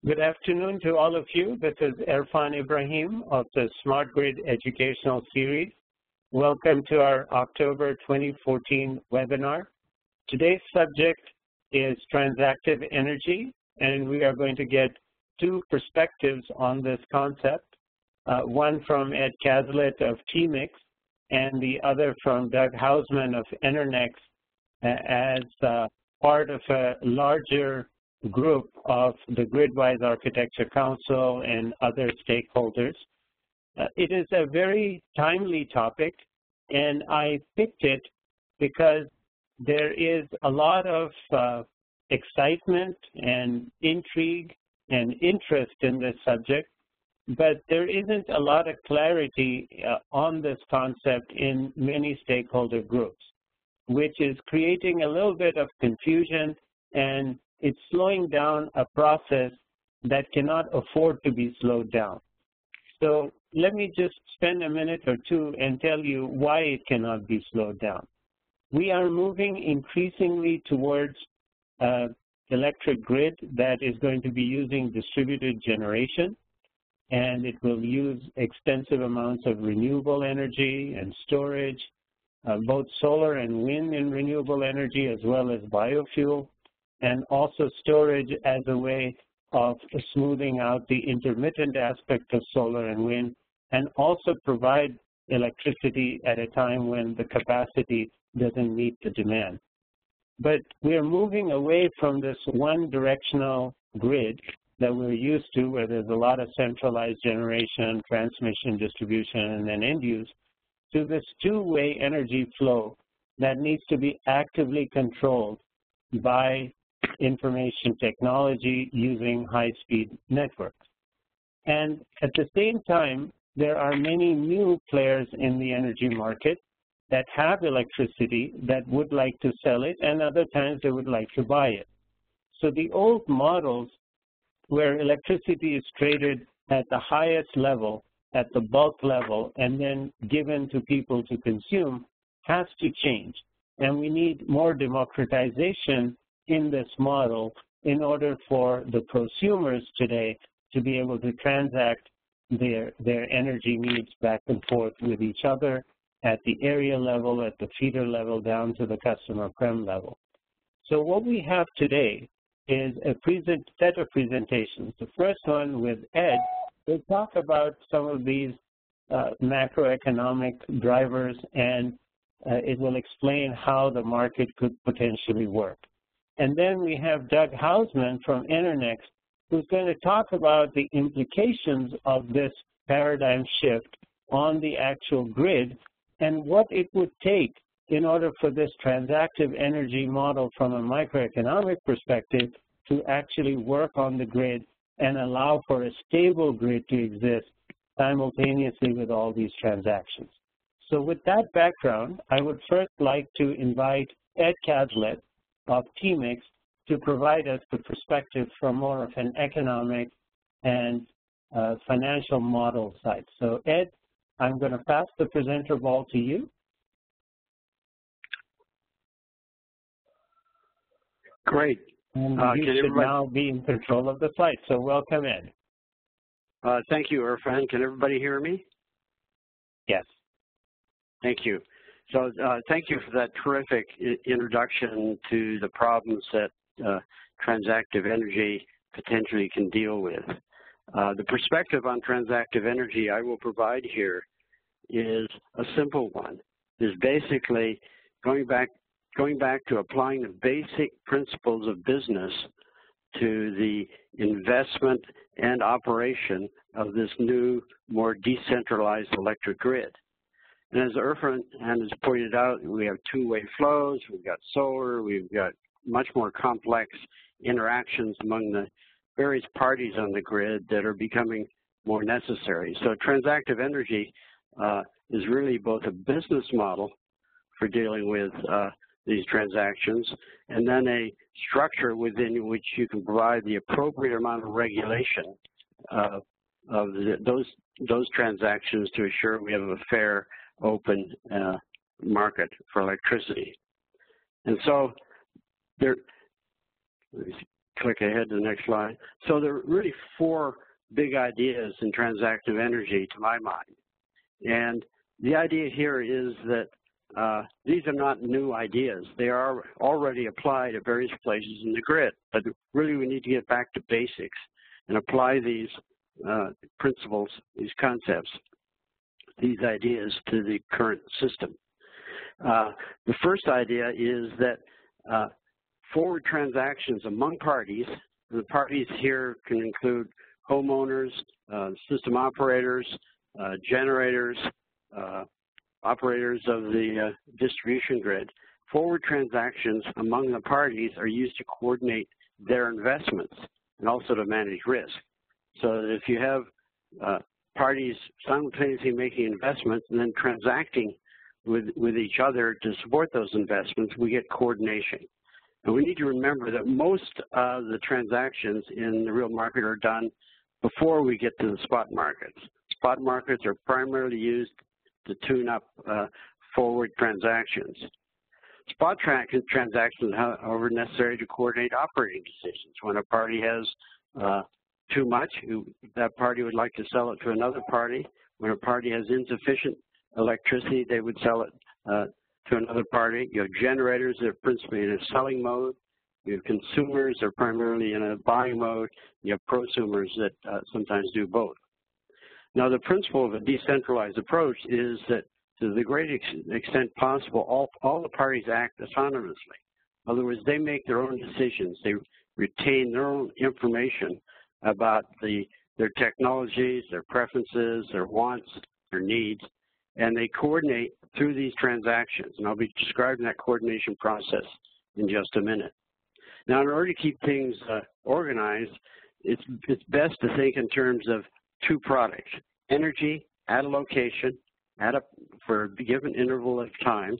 Good afternoon to all of you. This is Irfan Ibrahim of the Smart Grid Educational Series. Welcome to our October 2014 webinar. Today's subject is transactive energy, and we are going to get two perspectives on this concept, one from Ed Cazalet of TMIX and the other from Doug Hausman of Enernex as part of a larger group of the Gridwise Architecture Council and other stakeholders. It is a very timely topic, and I picked it because there is a lot of excitement and intrigue and interest in this subject, but there isn't a lot of clarity on this concept in many stakeholder groups, which is creating a little bit of confusion, and it's slowing down a process that cannot afford to be slowed down. So let me just spend a minute or two and tell you why it cannot be slowed down. We are moving increasingly towards electric grid that is going to be using distributed generation, and it will use extensive amounts of renewable energy and storage, both solar and wind and renewable energy, as well as biofuel, and also storage as a way of smoothing out the intermittent aspect of solar and wind, and also provide electricity at a time when the capacity doesn't meet the demand. But we're moving away from this one-directional grid that we're used to, where there's a lot of centralized generation, transmission, distribution, and then end use, to this two-way energy flow that needs to be actively controlled by information technology using high-speed networks. And at the same time, there are many new players in the energy market that have electricity that would like to sell it, and other times they would like to buy it. So the old models where electricity is traded at the highest level, at the bulk level, and then given to people to consume has to change. And we need more democratization in this model in order for the prosumers today to be able to transact their energy needs back and forth with each other at the area level, at the feeder level, down to the customer prem level. So what we have today is a set of presentations. The first one with Ed will talk about some of these macroeconomic drivers, and it will explain how the market could potentially work. And then we have Doug Hausman from Enernex, who's going to talk about the implications of this paradigm shift on the actual grid and what it would take in order for this transactive energy model from a microeconomic perspective to actually work on the grid and allow for a stable grid to exist simultaneously with all these transactions. So with that background, I would first like to invite Ed Cazalet of TMIX to provide us the perspective from more of an economic and financial model side. So Ed, I'm going to pass the presenter ball to you. Great. And you should now be in control of the slide. So welcome, Ed. Thank you, Irfan. Can everybody hear me? Yes. Thank you. So thank you for that terrific introduction to the problems that transactive energy potentially can deal with. The perspective on transactive energy I will provide here is a simple one. Is basically going back to applying the basic principles of business to the investment and operation of this new, more decentralized electric grid. And as Irfan has pointed out, we have two-way flows, we've got solar, we've got much more complex interactions among the various parties on the grid that are becoming more necessary. So transactive energy is really both a business model for dealing with these transactions, and then a structure within which you can provide the appropriate amount of regulation of those transactions to assure we have a fair, open market for electricity. And so there, click ahead to the next slide. So there are really four big ideas in transactive energy to my mind. And the idea here is that these are not new ideas. They are already applied at various places in the grid, but really we need to get back to basics and apply these principles, these concepts, these ideas to the current system. The first idea is that forward transactions among parties, the parties here can include homeowners, system operators, generators, operators of the distribution grid. Forward transactions among the parties are used to coordinate their investments and also to manage risk. So that if you have parties simultaneously making investments and then transacting with each other to support those investments, we get coordination. And we need to remember that most of the transactions in the real market are done before we get to the spot markets. Spot markets are primarily used to tune up forward transactions. Spot transactions, however, are necessary to coordinate operating decisions. When a party has too much, that party would like to sell it to another party. When a party has insufficient electricity, they would sell it to another party. You have generators that are principally in a selling mode. You have consumers that are primarily in a buying mode. You have prosumers that sometimes do both. Now, the principle of a decentralized approach is that to the greatest extent possible, all the parties act autonomously. In other words, they make their own decisions. They retain their own information about their technologies, their preferences, their wants, their needs, and they coordinate through these transactions. And I'll be describing that coordination process in just a minute. Now, in order to keep things organized, it's best to think in terms of two products: energy at a location, for a given interval of time,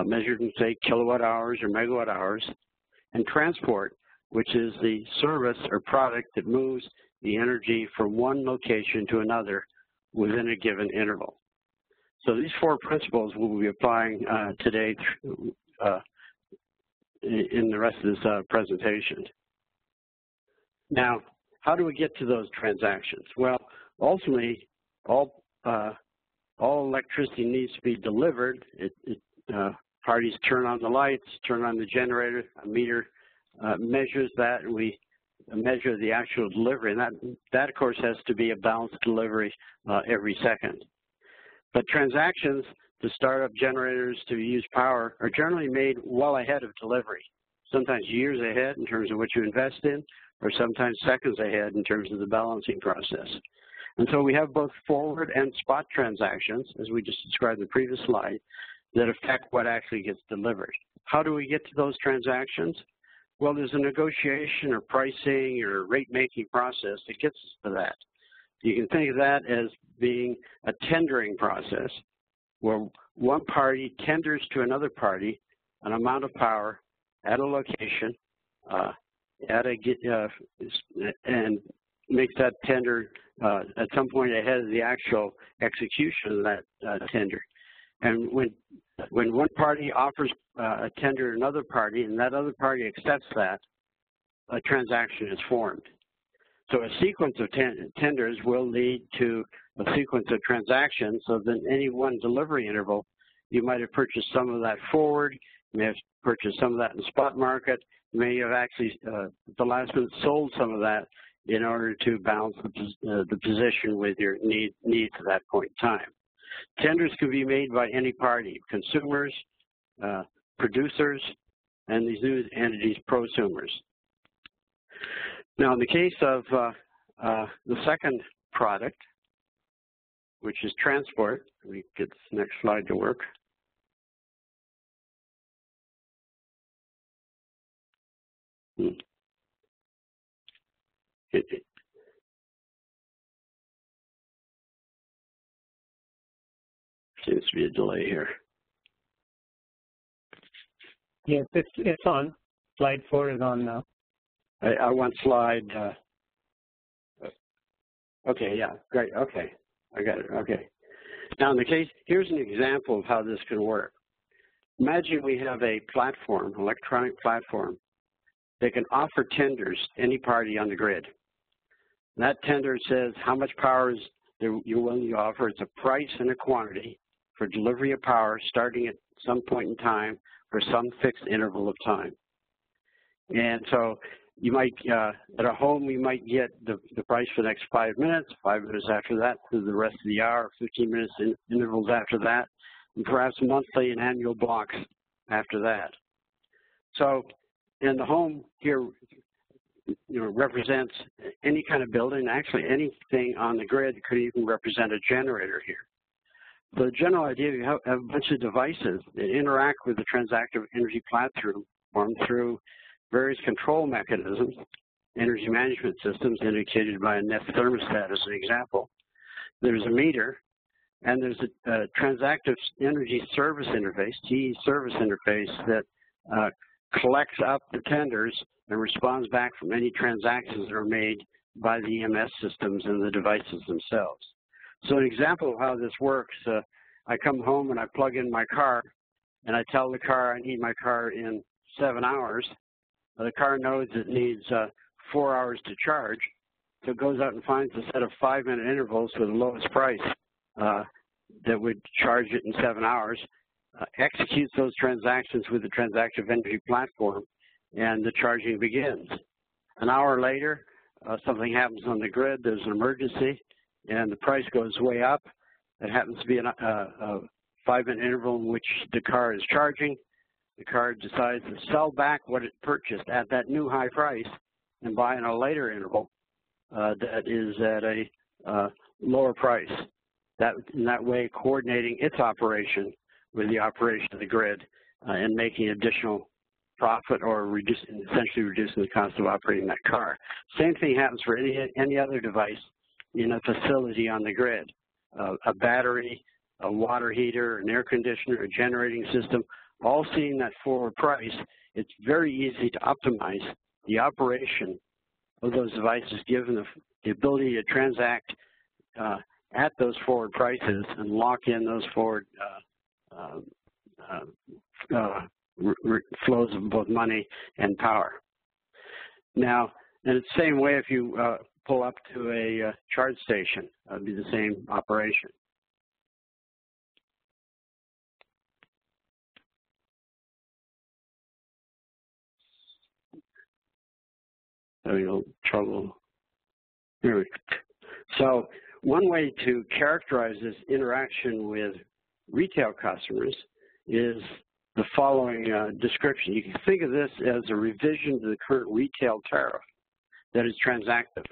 measured in, say, kilowatt hours or megawatt hours, and transport, which is the service or product that moves the energy from one location to another within a given interval. So these four principles we'll be applying today in the rest of this presentation. Now, how do we get to those transactions? Well, ultimately, all electricity needs to be delivered. Parties turn on the lights, turn on the generator, a meter measures that, and we measure the actual delivery. And that of course, has to be a balanced delivery every second. But transactions to start up generators to use power are generally made well ahead of delivery, sometimes years ahead in terms of what you invest in, or sometimes seconds ahead in terms of the balancing process. And so we have both forward and spot transactions, as we just described in the previous slide, that affect what actually gets delivered. How do we get to those transactions? Well, there's a negotiation or pricing or rate-making process that gets us to that. You can think of that as being a tendering process, where one party tenders to another party an amount of power at a location and makes that tender at some point ahead of the actual execution of that tender. And when one party offers a tender to another party and that other party accepts that, a transaction is formed. So a sequence of tenders will lead to a sequence of transactions. So that in any one delivery interval, you might have purchased some of that forward, you may have purchased some of that in the spot market, you may have actually, the last minute, sold some of that in order to balance the position with your needs at that point in time. Tenders can be made by any party: consumers, producers, and these new entities, prosumers. Now, in the case of the second product, which is transport, let me get this next slide to work. Seems to be a delay here. Yes, it's on. Slide 4 is on now. I want slide. Okay, yeah, great. Okay, I got it. Okay. Now, in the case, here's an example of how this can work. Imagine we have a platform, electronic platform, they can offer tenders to any party on the grid. And that tender says how much power is you're willing to offer. It's a price and a quantity for delivery of power starting at some point in time for some fixed interval of time. And so you might, at a home, you might get the price for the next 5 minutes, 5 minutes after that, through the rest of the hour, 15 minutes in intervals after that, and perhaps monthly and annual blocks after that. So in the home here, represents any kind of building, actually anything on the grid could even represent a generator here. So the general idea, you have a bunch of devices that interact with the transactive energy platform through various control mechanisms, energy management systems indicated by a Nest thermostat as an example. There's a meter, and there's a transactive energy service interface, TE service interface, that collects up the tenders and responds back from any transactions that are made by the EMS systems and the devices themselves. So an example of how this works, I come home and I plug in my car, and I tell the car I need my car in 7 hours. The car knows it needs 4 hours to charge, so it goes out and finds a set of 5-minute intervals for the lowest price that would charge it in 7 hours, executes those transactions with the transactive energy platform, and the charging begins. An hour later, something happens on the grid, there's an emergency, and the price goes way up. It happens to be a 5-minute interval in which the car is charging. The car decides to sell back what it purchased at that new high price and buy in a later interval that is at a lower price. In that way, coordinating its operation with the operation of the grid and making additional profit or essentially reducing the cost of operating that car. Same thing happens for any other device in a facility on the grid. A battery, a water heater, an air conditioner, a generating system, all seeing that forward price. It's very easy to optimize the operation of those devices given the ability to transact at those forward prices and lock in those forward flows of both money and power. Now, in the same way, if you pull up to a charge station, it would be the same operation. Having a little trouble. Here we go. So one way to characterize this interaction with retail customers is the following description. You can think of this as a revision to the current retail tariff that is transactive.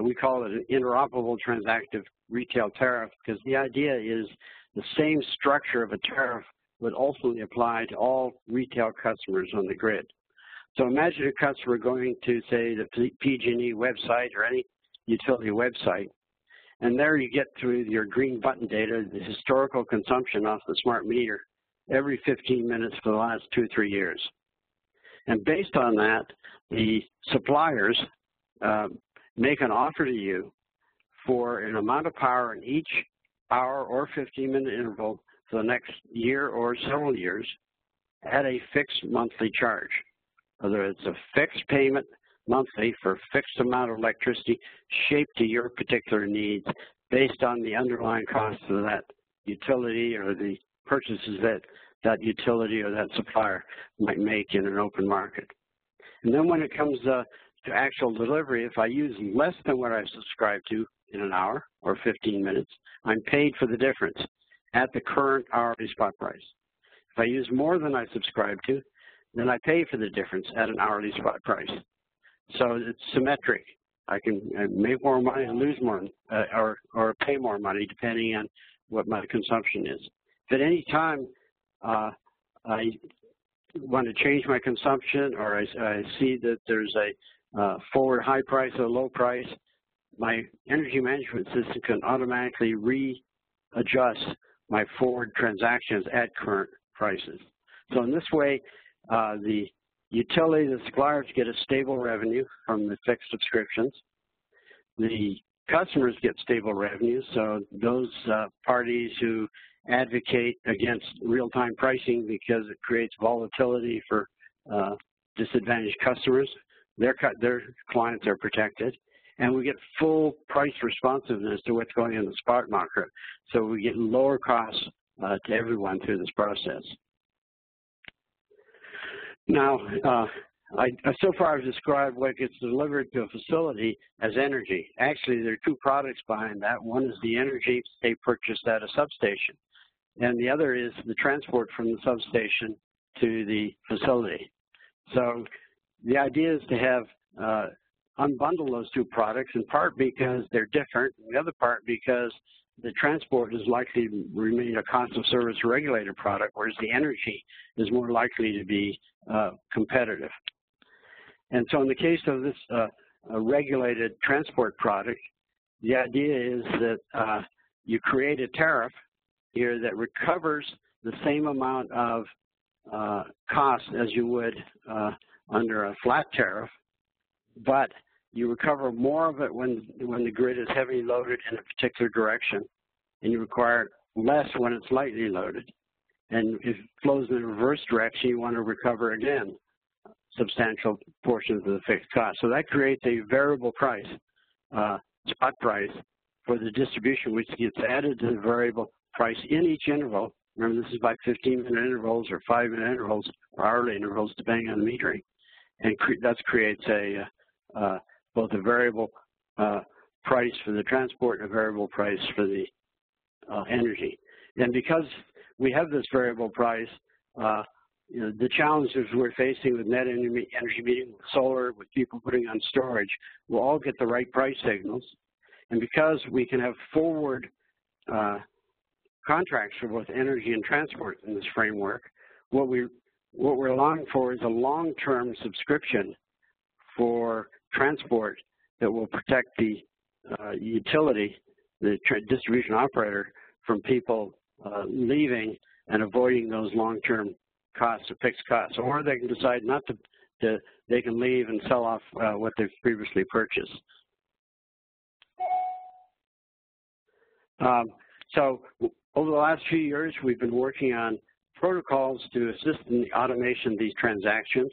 We call it an interoperable transactive retail tariff because the idea is the same structure of a tariff would ultimately apply to all retail customers on the grid. So imagine a customer going to, say, the PG&E website or any utility website, and there you get through your green button data, the historical consumption off the smart meter every 15 minutes for the last 2 or 3 years. And based on that, the suppliers make an offer to you for an amount of power in each hour or 15-minute interval for the next year or several years at a fixed monthly charge. Whether it's a fixed payment monthly for a fixed amount of electricity shaped to your particular needs based on the underlying cost of that utility or the purchases that utility or that supplier might make in an open market. And then when it comes to actual delivery, if I use less than what I subscribe to in an hour or 15 minutes, I'm paid for the difference at the current hourly spot price. If I use more than I subscribe to, then I pay for the difference at an hourly spot price. So it's symmetric. I can make more money and lose more, or pay more money depending on what my consumption is. If at any time I want to change my consumption, or I see that there's a forward high price or low price, my energy management system can automatically readjust my forward transactions at current prices. So in this way, the utility, the suppliers get a stable revenue from the fixed subscriptions. The customers get stable revenue, so those parties who advocate against real-time pricing because it creates volatility for disadvantaged customers, their clients are protected, and we get full price responsiveness to what's going on in the spot market. So we get lower costs to everyone through this process. Now, so far I've described what gets delivered to a facility as energy. Actually, there are two products behind that. One is the energy they purchased at a substation, and the other is the transport from the substation to the facility. So the idea is to have unbundle those two products, in part because they're different, and the other part because the transport is likely to remain a cost of service regulated product, whereas the energy is more likely to be competitive. And so in the case of this a regulated transport product, the idea is that you create a tariff here that recovers the same amount of cost as you would under a flat tariff, but you recover more of it when the grid is heavily loaded in a particular direction, and you require less when it's lightly loaded. And if it flows in the reverse direction, you want to recover again substantial portions of the fixed cost. So that creates a variable price, spot price, for the distribution, which gets added to the variable price in each interval. Remember, this is by 15-minute intervals or 5-minute intervals or hourly intervals, depending on the metering. And that creates both a variable price for the transport and a variable price for the energy. And because we have this variable price, the challenges we're facing with net energy metering, with solar, with people putting on storage, will all get the right price signals. And because we can have forward contracts for both energy and transport in this framework, what we're longing for is a long-term subscription for transport that will protect the utility, the distribution operator, from people leaving and avoiding those long-term costs or fixed costs. Or they can decide not to they can leave and sell off what they've previously purchased. So over the last few years, we've been working on protocols to assist in the automation of these transactions.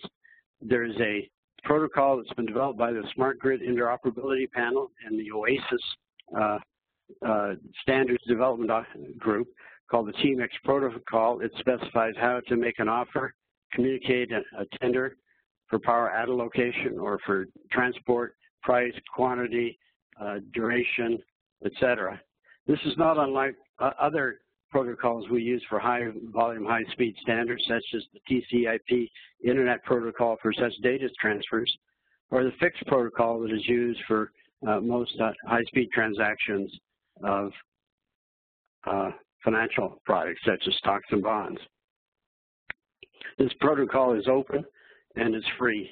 There's a protocol that's been developed by the Smart Grid Interoperability Panel and the OASIS Standards Development Group called the TMX protocol. It specifies how to make an offer, communicate a tender for power at a location or for transport, price, quantity, duration, etc. This is not unlike other protocols we use for high volume, high speed standards, such as the TCP Internet Protocol for such data transfers, or the fixed protocol that is used for most high speed transactions of financial products, such as stocks and bonds. This protocol is open and it's free.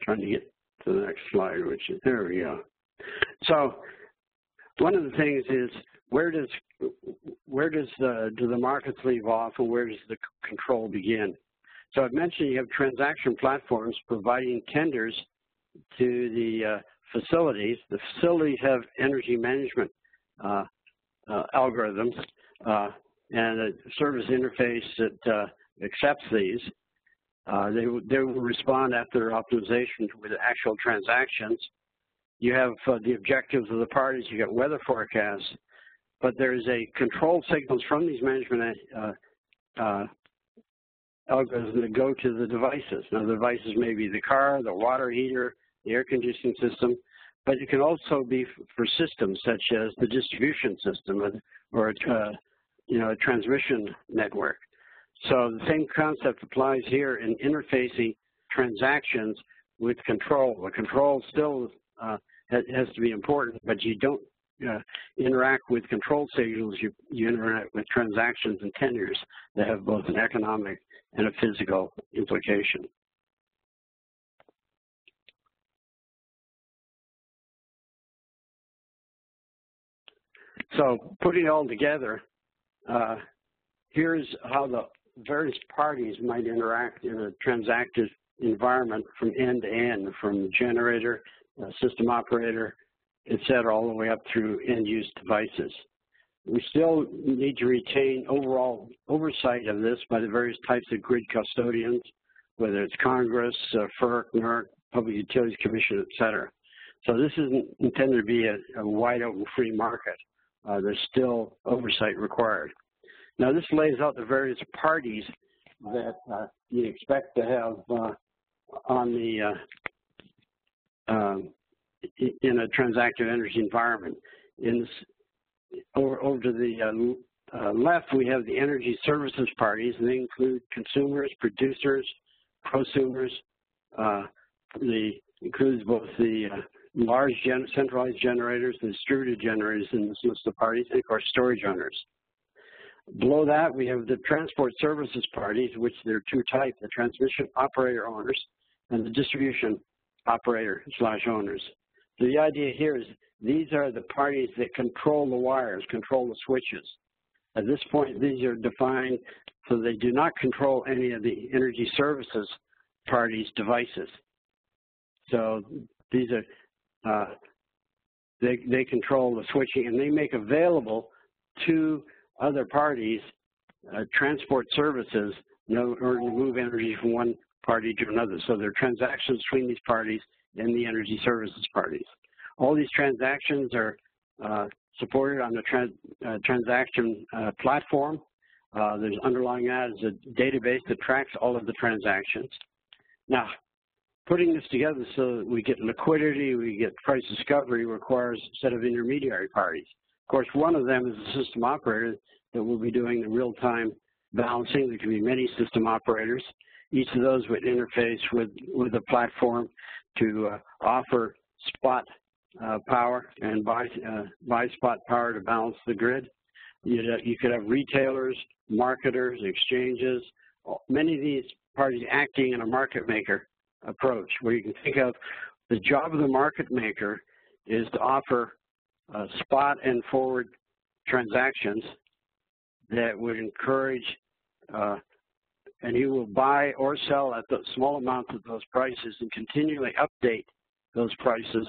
Trying to get to the next slide, which is, there we go. So one of the things is, do the markets leave off, and where does the control begin? So I've mentioned you have transaction platforms providing tenders to the facilities. The facilities have energy management algorithms and a service interface that accepts these. They will respond after optimization with actual transactions. You have the objectives of the parties. You got weather forecasts, but there's a control signals from these management algorithms that go to the devices. Now, the devices may be the car, the water heater, the air conditioning system, but it can also be for systems such as the distribution system or a transmission network. So the same concept applies here in interfacing transactions with control. The control still has to be important, but you don't interact with control signals. You interact with transactions and tenders that have both an economic and a physical implication. So putting it all together, here's how the various parties might interact in a transactive environment from end to end, from the generator, system operator, et cetera, all the way up through end-use devices. We still need to retain overall oversight of this by the various types of grid custodians, whether it's Congress, FERC, NERC, Public Utilities Commission, et cetera. So this isn't intended to be a wide open free market. There's still oversight required. Now this lays out the various parties that you expect to have on the in a transactive energy environment. Over to the left, we have the energy services parties, and they include consumers, producers, prosumers. Includes both the large centralized generators, the distributed generators in this list of parties, and of course storage owners. Below that, we have the transport services parties, which there are two types, the transmission operator owners and the distribution operator/owners. So the idea here is these are the parties that control the wires, control the switches. At this point, these are defined so they do not control any of the energy services parties' devices. So these are, they control the switching, and they make available to other parties transport services in order to move energy from one party to another. So there are transactions between these parties and the energy services parties. All these transactions are supported on the transaction platform. There's underlying that is a database that tracks all of the transactions. Now, putting this together so that we get liquidity, we get price discovery requires a set of intermediary parties. Of course, one of them is the system operator that will be doing the real-time balancing. There can be many system operators. Each of those would interface with the platform to offer spot power and buy spot power to balance the grid. You could have retailers, marketers, exchanges, many of these parties acting in a market maker approach, where you can think of the job of the market maker is to offer spot and forward transactions that would encourage, and he will buy or sell at the small amounts of those prices and continually update those prices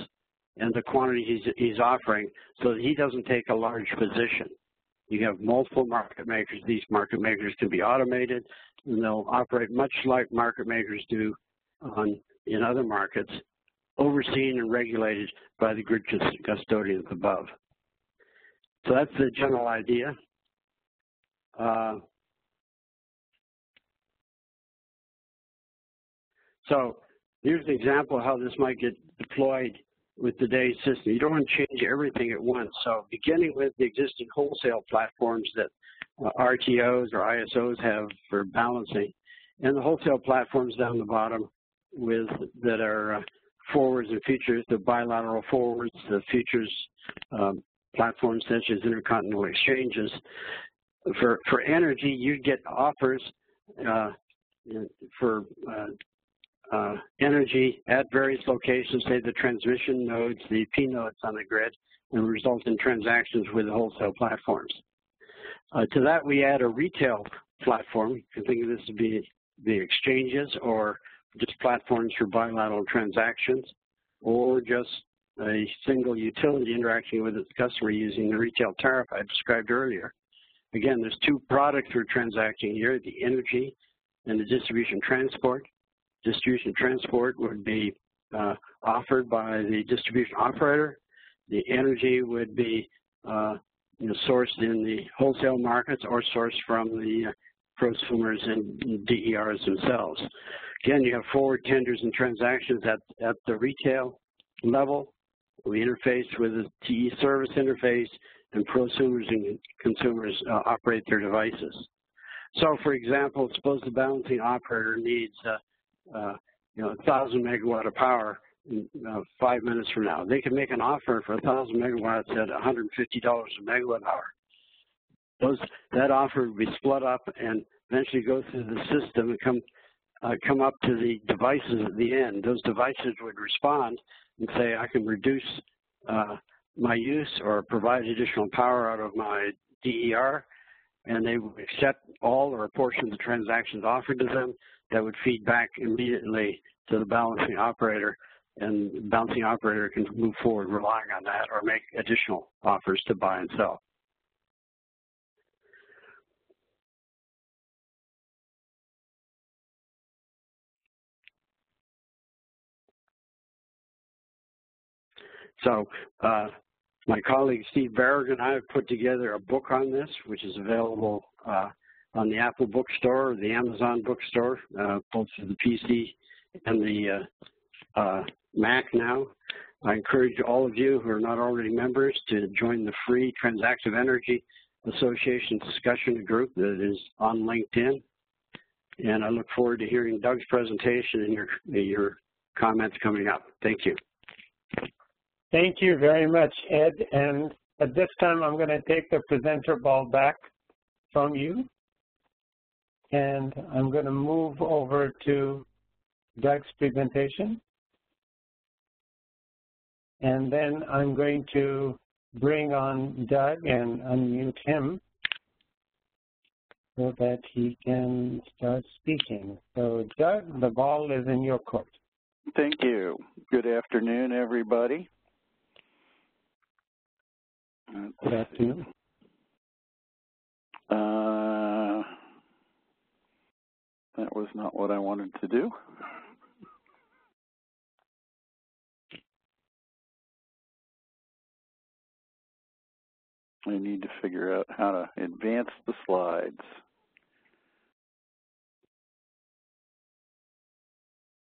and the quantity he's offering so that he doesn't take a large position. You have multiple market makers. These market makers can be automated, and they'll operate much like market makers do in other markets, overseen and regulated by the grid custodians above. So that's the general idea. So here's an example of how this might get deployed with today's system. You don't want to change everything at once. So beginning with the existing wholesale platforms that RTOs or ISOs have for balancing, and the wholesale platforms down the bottom that are forwards and futures, the bilateral forwards, the futures platforms such as intercontinental exchanges. For energy, you get offers for energy at various locations, say the transmission nodes, the P nodes on the grid, and result in transactions with the wholesale platforms. To that, we add a retail platform. You can think of this to be the exchanges, or just platforms for bilateral transactions, or just a single utility interacting with its customer using the retail tariff I described earlier. Again, there's two products we're transacting here, the energy and the distribution transport. Distribution transport would be offered by the distribution operator. The energy would be sourced in the wholesale markets or sourced from the prosumers and DERs themselves. Again, you have forward tenders and transactions at the retail level. We interface with the TE service interface, and prosumers and consumers operate their devices. So, for example, suppose the balancing operator needs 1,000 megawatt of power in 5 minutes from now. They can make an offer for 1,000 megawatts at $150 a megawatt hour. That offer would be split up and eventually go through the system and come up to the devices at the end. Those devices would respond and say, I can reduce my use or provide additional power out of my DER, and they would accept all or a portion of the transactions offered to them. That would feed back immediately to the balancing operator, and the balancing operator can move forward relying on that or make additional offers to buy and sell. So my colleague Steve Barrett and I have put together a book on this, which is available on the Apple bookstore or the Amazon bookstore, both for the PC and the Mac now. I encourage all of you who are not already members to join the free Transactive Energy Association discussion group that is on LinkedIn. And I look forward to hearing Doug's presentation and your comments coming up. Thank you. Thank you very much, Ed. And at this time, I'm going to take the presenter ball back from you. And I'm going to move over to Doug's presentation. And then I'm going to bring on Doug and unmute him so that he can start speaking. So, Doug, the ball is in your court. Thank you. Good afternoon, everybody. Good afternoon. That was not what I wanted to do. I need to figure out how to advance the slides.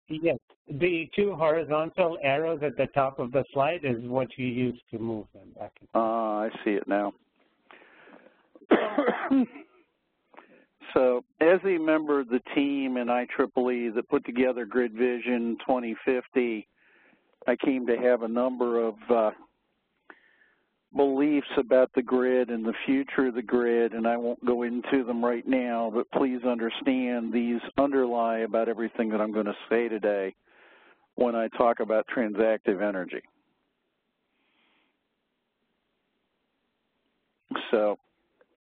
Yes, the two horizontal arrows at the top of the slide is what you use to move them back and forth. I see it now. So, as a member of the team in IEEE that put together Grid Vision 2050, I came to have a number of beliefs about the grid and the future of the grid, and I won't go into them right now, but please understand these underlie about everything that I'm going to say today when I talk about transactive energy. So,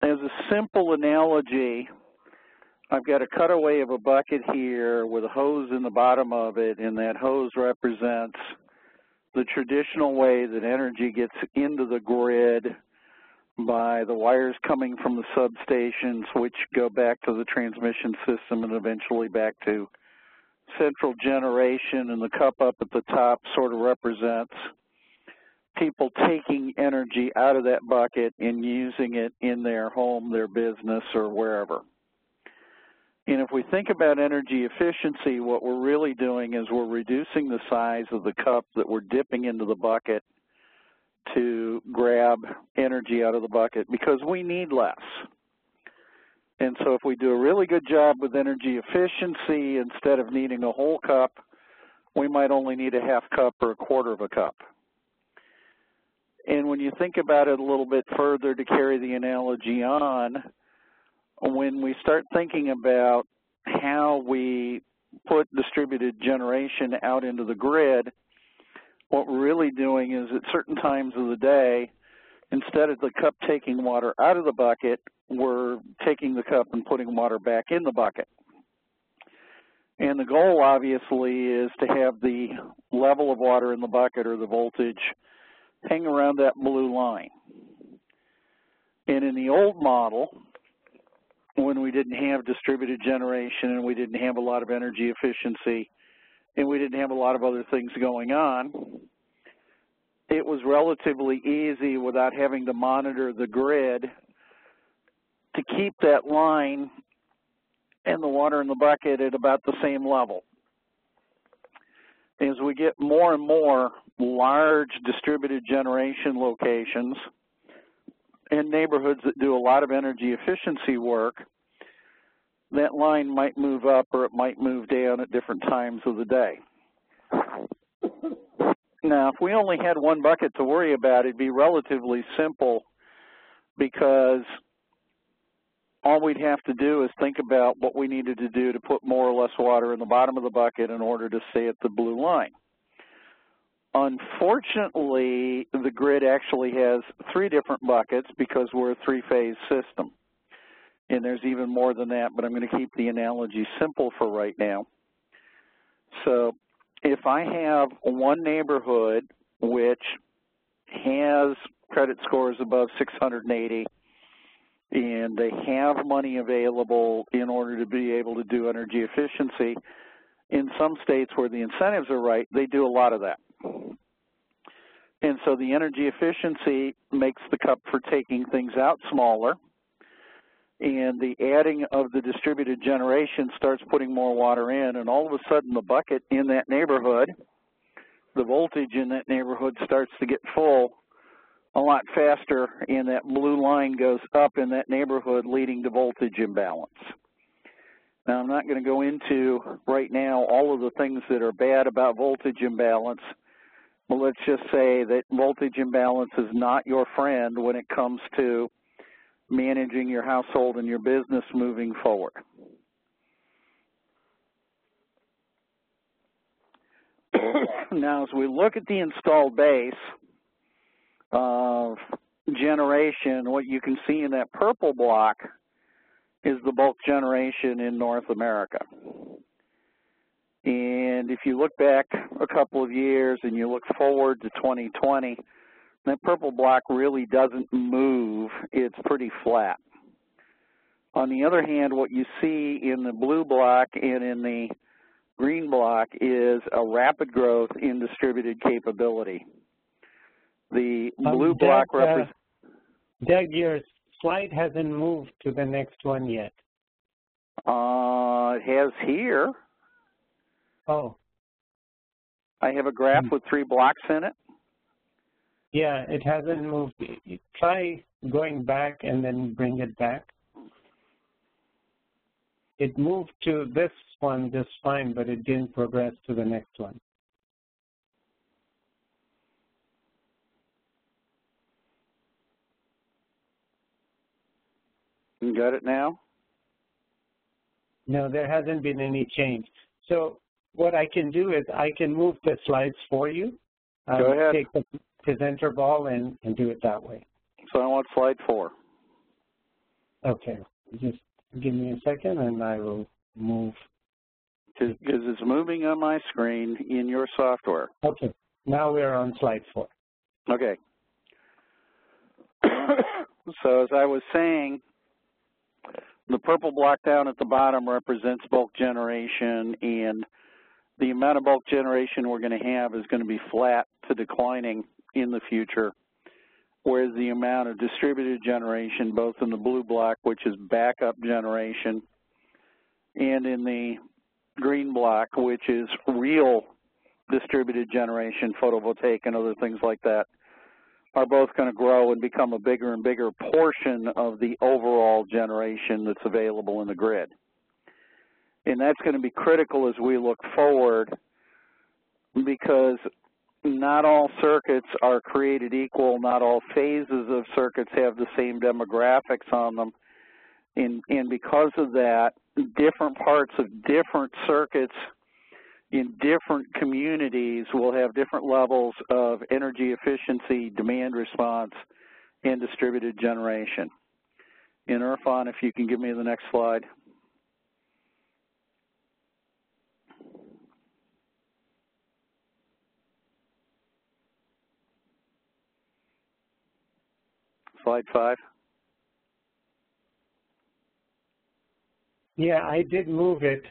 as a simple analogy, I've got a cutaway of a bucket here with a hose in the bottom of it, and that hose represents the traditional way that energy gets into the grid by the wires coming from the substations, which go back to the transmission system and eventually back to central generation, and the cup up at the top sort of represents people taking energy out of that bucket and using it in their home, their business, or wherever. And if we think about energy efficiency, what we're really doing is we're reducing the size of the cup that we're dipping into the bucket to grab energy out of the bucket because we need less. And so if we do a really good job with energy efficiency, instead of needing a whole cup, we might only need a half cup or a quarter of a cup. And when you think about it a little bit further to carry the analogy on, when we start thinking about how we put distributed generation out into the grid, what we're really doing is at certain times of the day, instead of the cup taking water out of the bucket, we're taking the cup and putting water back in the bucket. And the goal, obviously, is to have the level of water in the bucket or the voltage hang around that blue line. And in the old model, when we didn't have distributed generation and we didn't have a lot of energy efficiency and we didn't have a lot of other things going on, it was relatively easy without having to monitor the grid to keep that line and the water in the bucket at about the same level. As we get more and more large distributed generation locations in neighborhoods that do a lot of energy efficiency work, that line might move up or it might move down at different times of the day. Now, if we only had one bucket to worry about, it'd be relatively simple because all we'd have to do is think about what we needed to do to put more or less water in the bottom of the bucket in order to stay at the blue line. Unfortunately, the grid actually has three different buckets because we're a three-phase system. And there's even more than that, but I'm going to keep the analogy simple for right now. So if I have one neighborhood which has credit scores above 680 and they have money available in order to be able to do energy efficiency, in some states where the incentives are right, they do a lot of that. And so the energy efficiency makes the cup for taking things out smaller, and the adding of the distributed generation starts putting more water in, and all of a sudden the bucket in that neighborhood, the voltage in that neighborhood starts to get full a lot faster, and that blue line goes up in that neighborhood, leading to voltage imbalance. Now, I'm not going to go into right now all of the things that are bad about voltage imbalance, but let's just say that voltage imbalance is not your friend when it comes to managing your household and your business moving forward. Now, as we look at the installed base of generation, what you can see in that purple block is the bulk generation in North America. And if you look back a couple of years and you look forward to 2020, that purple block really doesn't move. It's pretty flat. On the other hand, what you see in the blue block and in the green block is a rapid growth in distributed capability. The blue block represents... Doug, your slide hasn't moved to the next one yet. It has here. Oh. I have a graph with 3 blocks in it. Yeah, it hasn't moved. Try going back and then bring it back. It moved to this one just fine, but it didn't progress to the next one. You got it now? No, there hasn't been any change. So what I can do is I can move the slides for you. Go ahead. Take the presenter ball and do it that way. So I want slide 4. Okay. Just give me a second and I will move. Because it's moving on my screen in your software. Okay. Now we're on slide 4. Okay. So as I was saying, the purple block down at the bottom represents bulk generation, and the amount of bulk generation we're going to have is going to be flat to declining in the future, whereas the amount of distributed generation, both in the blue block, which is backup generation, and in the green block, which is real distributed generation, photovoltaic and other things like that, are both going to grow and become a bigger and bigger portion of the overall generation that's available in the grid. And that's going to be critical as we look forward, because not all circuits are created equal, not all phases of circuits have the same demographics on them, and because of that, different parts of different circuits in different communities will have different levels of energy efficiency, demand response, and distributed generation. And Irfan, if you can give me the next slide. Slide 5. Yeah, I did move it.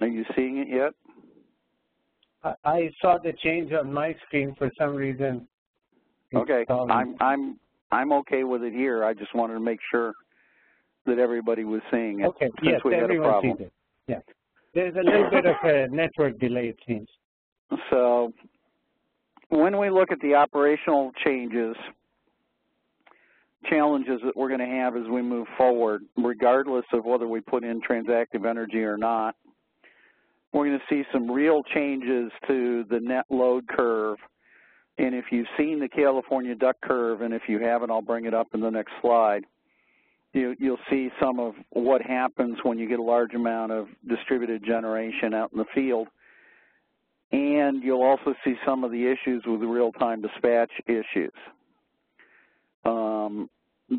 Are you seeing it yet? I saw the change on my screen for some reason. Okay, I'm okay with it here. I just wanted to make sure that everybody was seeing it. Okay, yes, everyone sees it. Yeah, there's a little bit of a network delay, it seems. So when we look at the operational challenges that we're going to have as we move forward, regardless of whether we put in transactive energy or not, we're going to see some real changes to the net load curve. And if you've seen the California duck curve, and if you haven't, I'll bring it up in the next slide, you'll see some of what happens when you get a large amount of distributed generation out in the field. And you'll also see some of the issues with the real-time dispatch issues.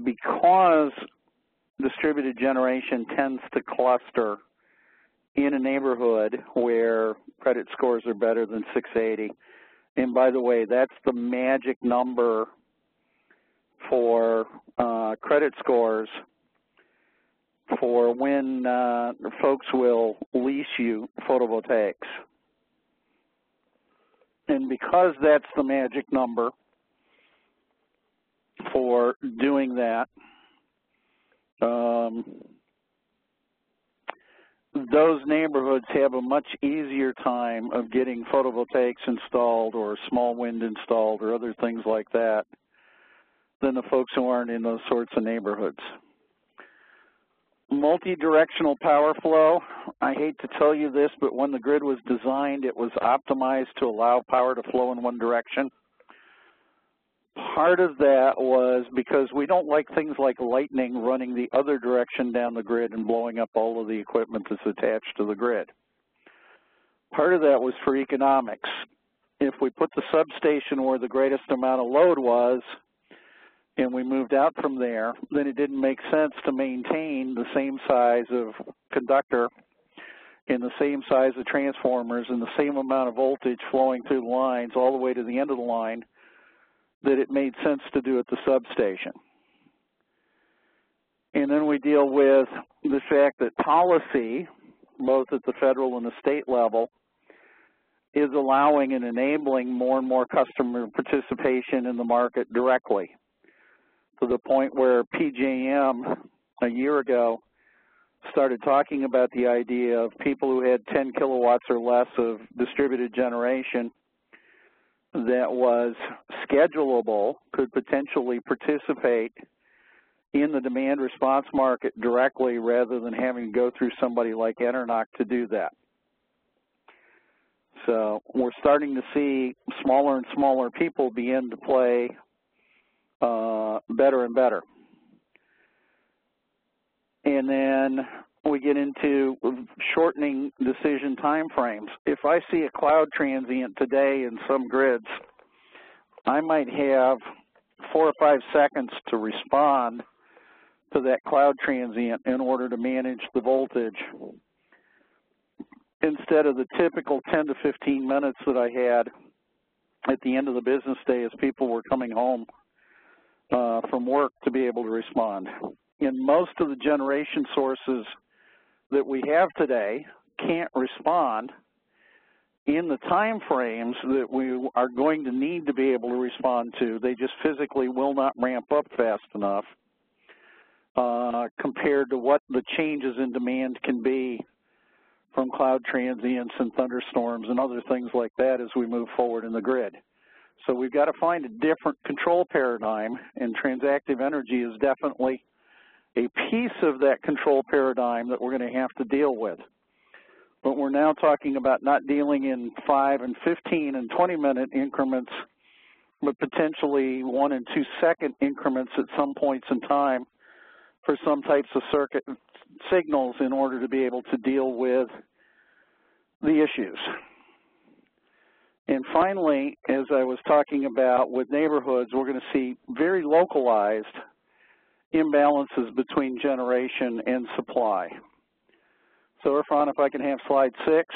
Because distributed generation tends to cluster in a neighborhood where credit scores are better than 680. And by the way, that's the magic number for credit scores. for when folks will lease you photovoltaics. And because that's the magic number for doing that, those neighborhoods have a much easier time of getting photovoltaics installed or small wind installed or other things like that than the folks who aren't in those sorts of neighborhoods. Multi-directional power flow, I hate to tell you this, but when the grid was designed, it was optimized to allow power to flow in one direction. Part of that was because we don't like things like lightning running the other direction down the grid and blowing up all of the equipment that's attached to the grid. Part of that was for economics. If we put the substation where the greatest amount of load was and we moved out from there, then it didn't make sense to maintain the same size of conductor and the same size of transformers and the same amount of voltage flowing through the lines all the way to the end of the line that it made sense to do at the substation. And then we deal with the fact that policy, both at the federal and the state level, is allowing and enabling more and more customer participation in the market directly, to the point where PJM a year ago started talking about the idea of people who had 10 kilowatts or less of distributed generation that was schedulable could potentially participate in the demand response market directly rather than having to go through somebody like Enernoc to do that. So we're starting to see smaller and smaller people begin to play better and better. And then we get into shortening decision time frames. If I see a cloud transient today in some grids, I might have 4 or 5 seconds to respond to that cloud transient in order to manage the voltage, instead of the typical 10 to 15 minutes that I had at the end of the business day as people were coming home from work to be able to respond. And most of the generation sources that we have today can't respond in the time frames that we are going to need to be able to respond to. They just physically will not ramp up fast enough compared to what the changes in demand can be from cloud transients and thunderstorms and other things like that as we move forward in the grid. So we've got to find a different control paradigm, and transactive energy is definitely a piece of that control paradigm that we're going to have to deal with. But we're now talking about not dealing in 5 and 15 and 20-minute increments, but potentially 1 and 2 second increments at some points in time for some types of circuit signals in order to be able to deal with the issues. And finally, as I was talking about with neighborhoods, we're going to see very localized imbalances between generation and supply. So Irfan, if I can have slide 6.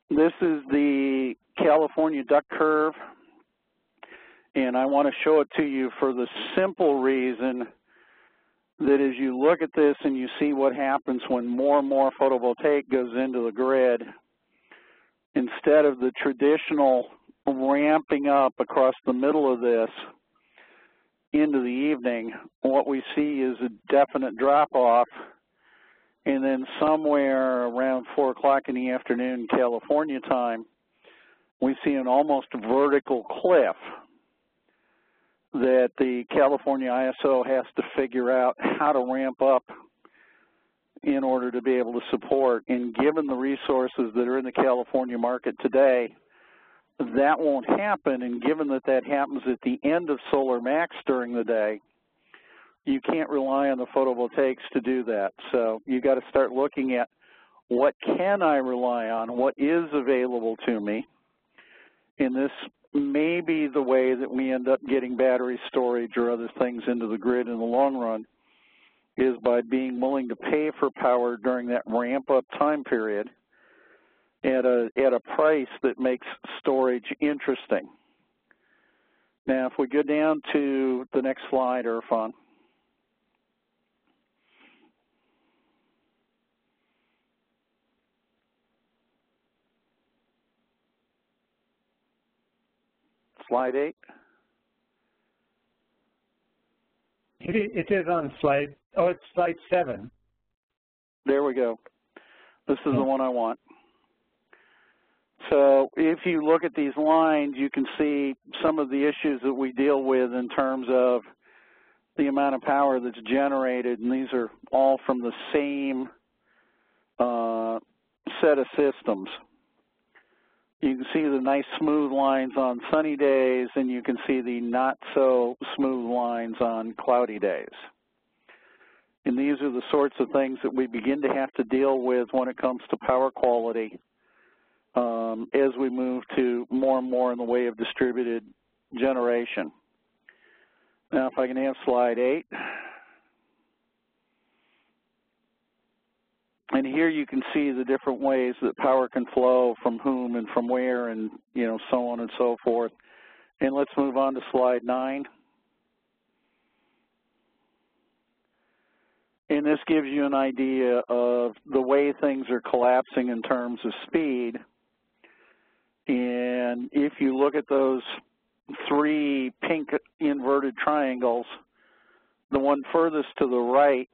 This is the California duck curve, and I want to show it to you for the simple reason that as you look at this and you see what happens when more and more photovoltaic goes into the grid, instead of the traditional ramping up across the middle of this into the evening, what we see is a definite drop-off, and then somewhere around 4 o'clock in the afternoon California time, we see an almost vertical cliff that the California ISO has to figure out how to ramp up in order to be able to support. And given the resources that are in the California market today, that won't happen. And given that that happens at the end of solar max during the day, you can't rely on the photovoltaics to do that. So you got to start looking at what can I rely on, what is available to me. And this may be the way that we end up getting battery storage or other things into the grid in the long run, is by being willing to pay for power during that ramp-up time period at a price that makes storage interesting. Now, if we go down to the next slide, Irfan. Slide 8. It is on slide, oh, it's slide 7. There we go. This is the one I want. So if you look at these lines, you can see some of the issues that we deal with in terms of the amount of power that's generated, and these are all from the same set of systems. You can see the nice smooth lines on sunny days, and you can see the not so smooth lines on cloudy days. And these are the sorts of things that we begin to have to deal with when it comes to power quality as we move to more and more in the way of distributed generation. Now, if I can have slide 8. And here you can see the different ways that power can flow from whom and from where and, you know, so on and so forth. And let's move on to slide 9. And this gives you an idea of the way things are collapsing in terms of speed. And if you look at those 3 pink inverted triangles, the one furthest to the right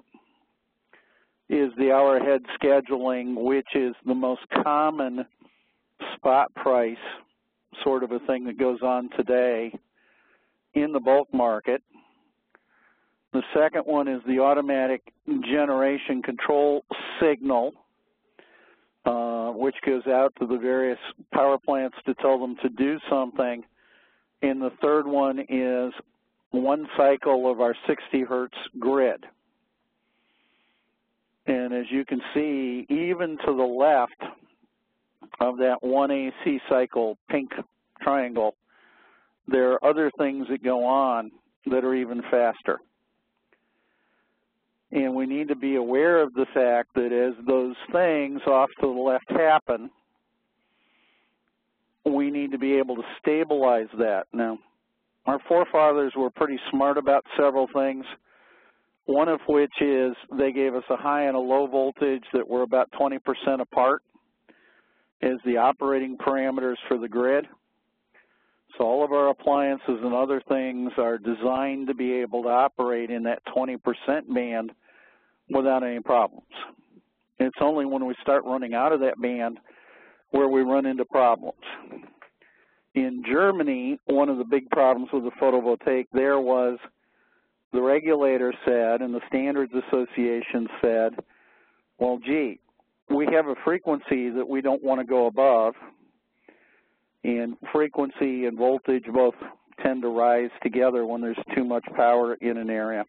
is the hour-ahead scheduling, which is the most common spot price sort of a thing that goes on today in the bulk market. The second one is the automatic generation control signal, which goes out to the various power plants to tell them to do something. And the third one is 1 cycle of our 60 hertz grid. And as you can see, even to the left of that 1 AC cycle pink triangle, there are other things that go on that are even faster. And we need to be aware of the fact that as those things off to the left happen, we need to be able to stabilize that. Now, our forefathers were pretty smart about several things, one of which is they gave us a high and a low voltage that were about 20% apart as the operating parameters for the grid. So all of our appliances and other things are designed to be able to operate in that 20% band without any problems. It's only when we start running out of that band where we run into problems. In Germany, one of the big problems with the photovoltaic there was the regulator said, and the Standards Association said, well, gee, we have a frequency that we don't want to go above, and frequency and voltage both tend to rise together when there's too much power in an area.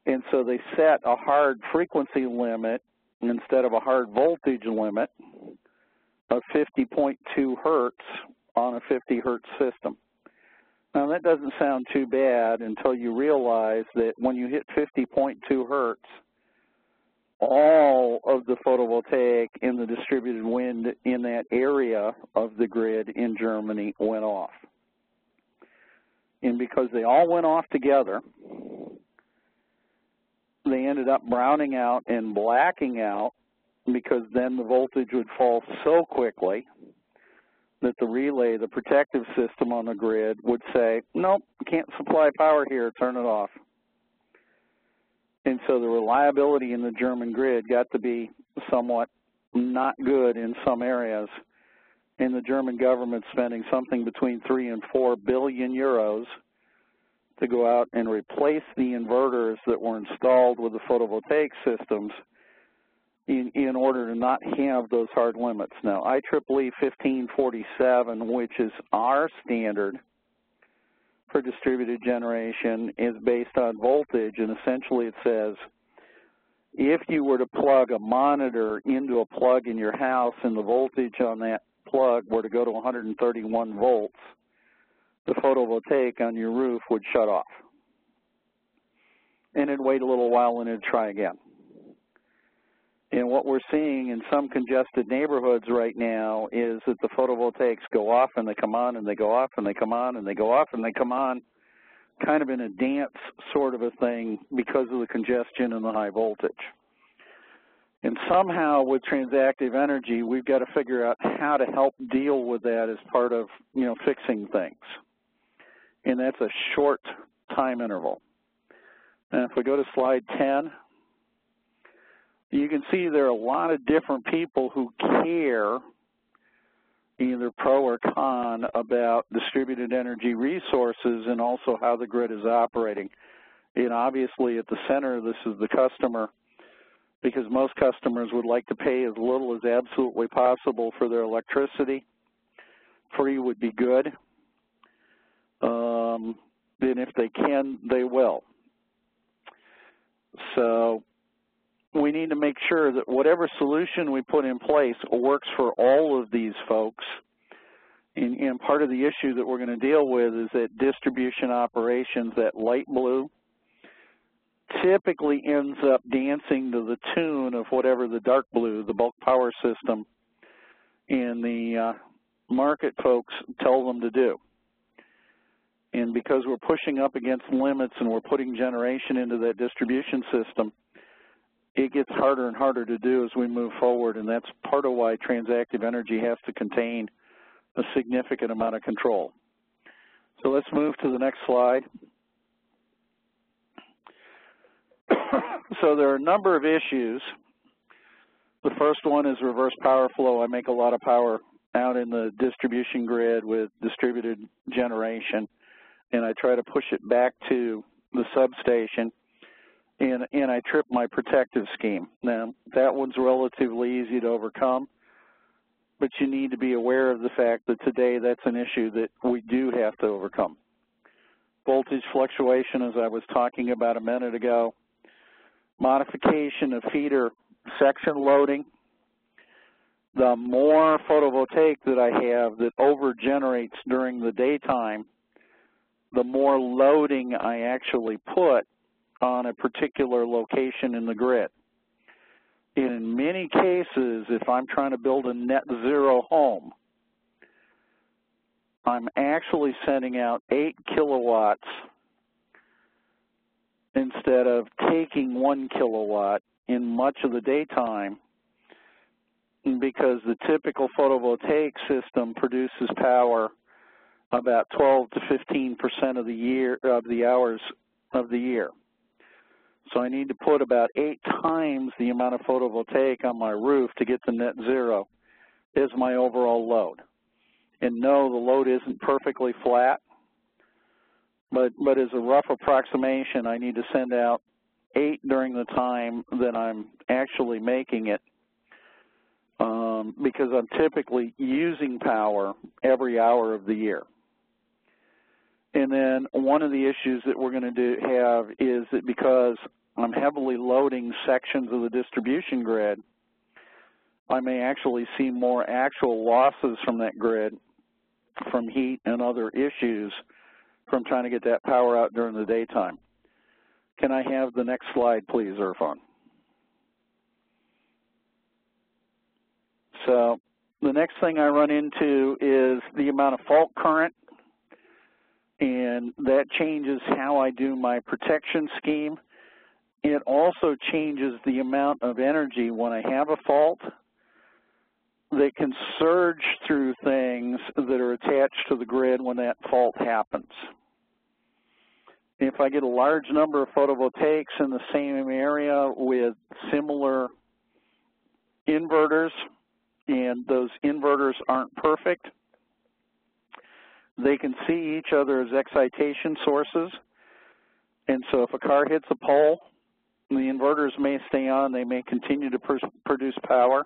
And so they set a hard frequency limit instead of a hard voltage limit of 50.2 hertz on a 50 hertz system. Now that doesn't sound too bad until you realize that when you hit 50.2 hertz, all of the photovoltaic in the distributed wind in that area of the grid in Germany went off. And because they all went off together, they ended up browning out and blacking out because then the voltage would fall so quickly that the relay, the protective system on the grid, would say, nope, can't supply power here, turn it off. And so the reliability in the German grid got to be somewhat not good in some areas. And the German government spending something between 3 and 4 billion euros to go out and replace the inverters that were installed with the photovoltaic systems in order to not have those hard limits. Now, IEEE 1547, which is our standard for distributed generation, is based on voltage, and essentially it says if you were to plug a monitor into a plug in your house and the voltage on that plug were to go to 131 volts, the photovoltaic on your roof would shut off. And it'd wait a little while and it'd try again. And what we're seeing in some congested neighborhoods right now is that the photovoltaics go off and they come on and they go off and they come on and they go off and they come on, kind of in a dance sort of a thing because of the congestion and the high voltage. And somehow with transactive energy, we've got to figure out how to help deal with that as part of, fixing things. And that's a short time interval. And if we go to slide 10, you can see there are a lot of different people who care, either pro or con, about distributed energy resources and also how the grid is operating. And obviously at the center, this is the customer, because most customers would like to pay as little as absolutely possible for their electricity. Free would be good. And if they can, they will. So we need to make sure that whatever solution we put in place works for all of these folks. And part of the issue that we're going to deal with is that distribution operations, that light blue, typically ends up dancing to the tune of whatever the dark blue, the bulk power system, and the market folks tell them to do. And because we're pushing up against limits and we're putting generation into that distribution system, it gets harder and harder to do as we move forward, and that's part of why transactive energy has to contain a significant amount of control. So let's move to the next slide. So there are a number of issues. The first one is reverse power flow. I make a lot of power out in the distribution grid with distributed generation, and I try to push it back to the substation, and I trip my protective scheme. Now, that one's relatively easy to overcome, but you need to be aware of the fact that today that's an issue that we do have to overcome. Voltage fluctuation, as I was talking about a minute ago, modification of feeder section loading. The more photovoltaic that I have that over-generates during the daytime, the more loading I actually put on a particular location in the grid. In many cases, if I'm trying to build a net zero home, I'm actually sending out 8 kilowatts instead of taking 1 kilowatt in much of the daytime, because the typical photovoltaic system produces power about 12 to 15% of the hours of the year. So I need to put about 8 times the amount of photovoltaic on my roof to get to net zero as my overall load. And no, the load isn't perfectly flat, but as a rough approximation, I need to send out 8 during the time that I'm actually making it, because I'm typically using power every hour of the year. And then one of the issues that we're going to have is that because I'm heavily loading sections of the distribution grid, I may actually see more actual losses from that grid, from heat and other issues, from trying to get that power out during the daytime. Can I have the next slide, please, Irfan? So the next thing I run into is the amount of fault current, and that changes how I do my protection scheme. It also changes the amount of energy when I have a fault that can surge through things that are attached to the grid when that fault happens. If I get a large number of photovoltaics in the same area with similar inverters, and those inverters aren't perfect, they can see each other as excitation sources. And so if a car hits a pole, the inverters may stay on, they may continue to produce power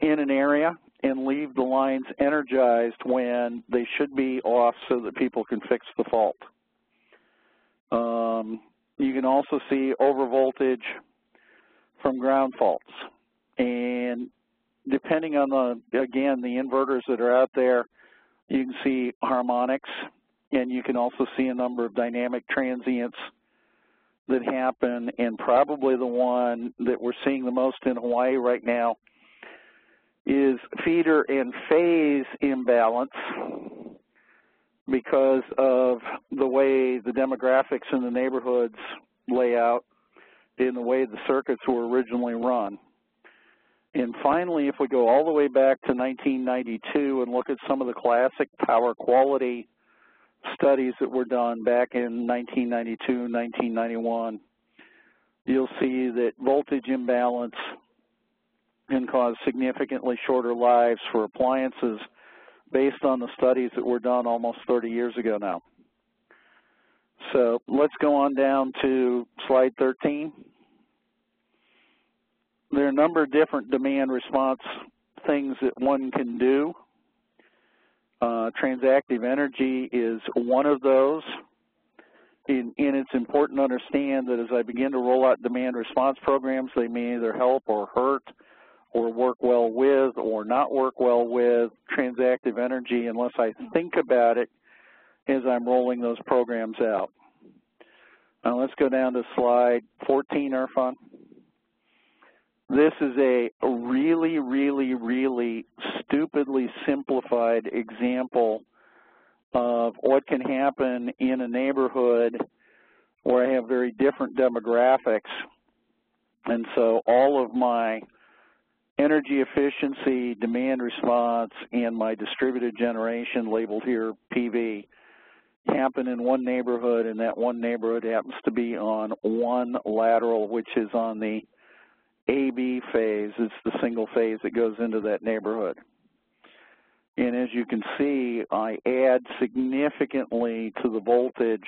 in an area and leave the lines energized when they should be off so that people can fix the fault. You can also see overvoltage from ground faults. And depending on, again, the inverters that are out there, you can see harmonics, and you can also see a number of dynamic transients that happen, and probably the one that we're seeing the most in Hawaii right now, is feeder and phase imbalance because of the way the demographics in the neighborhoods lay out in the way the circuits were originally run. And finally, if we go all the way back to 1992 and look at some of the classic power quality studies that were done back in 1992, 1991, you'll see that voltage imbalance can cause significantly shorter lives for appliances based on the studies that were done almost 30 years ago now. So let's go on down to slide 13. There are a number of different demand response things that one can do. Transactive energy is one of those. And it's important to understand that as I begin to roll out demand response programs, they may either help or hurt or work well with or not work well with transactive energy unless I think about it as I'm rolling those programs out. Now let's go down to slide 14, Irfan. This is a really, really, really stupidly simplified example of what can happen in a neighborhood where I have very different demographics. And so all of my energy efficiency, demand response, and my distributed generation, labeled here PV, happen in one neighborhood, and that one neighborhood happens to be on one lateral, which is on the AB phase. It's the single phase that goes into that neighborhood. And as you can see, I add significantly to the voltage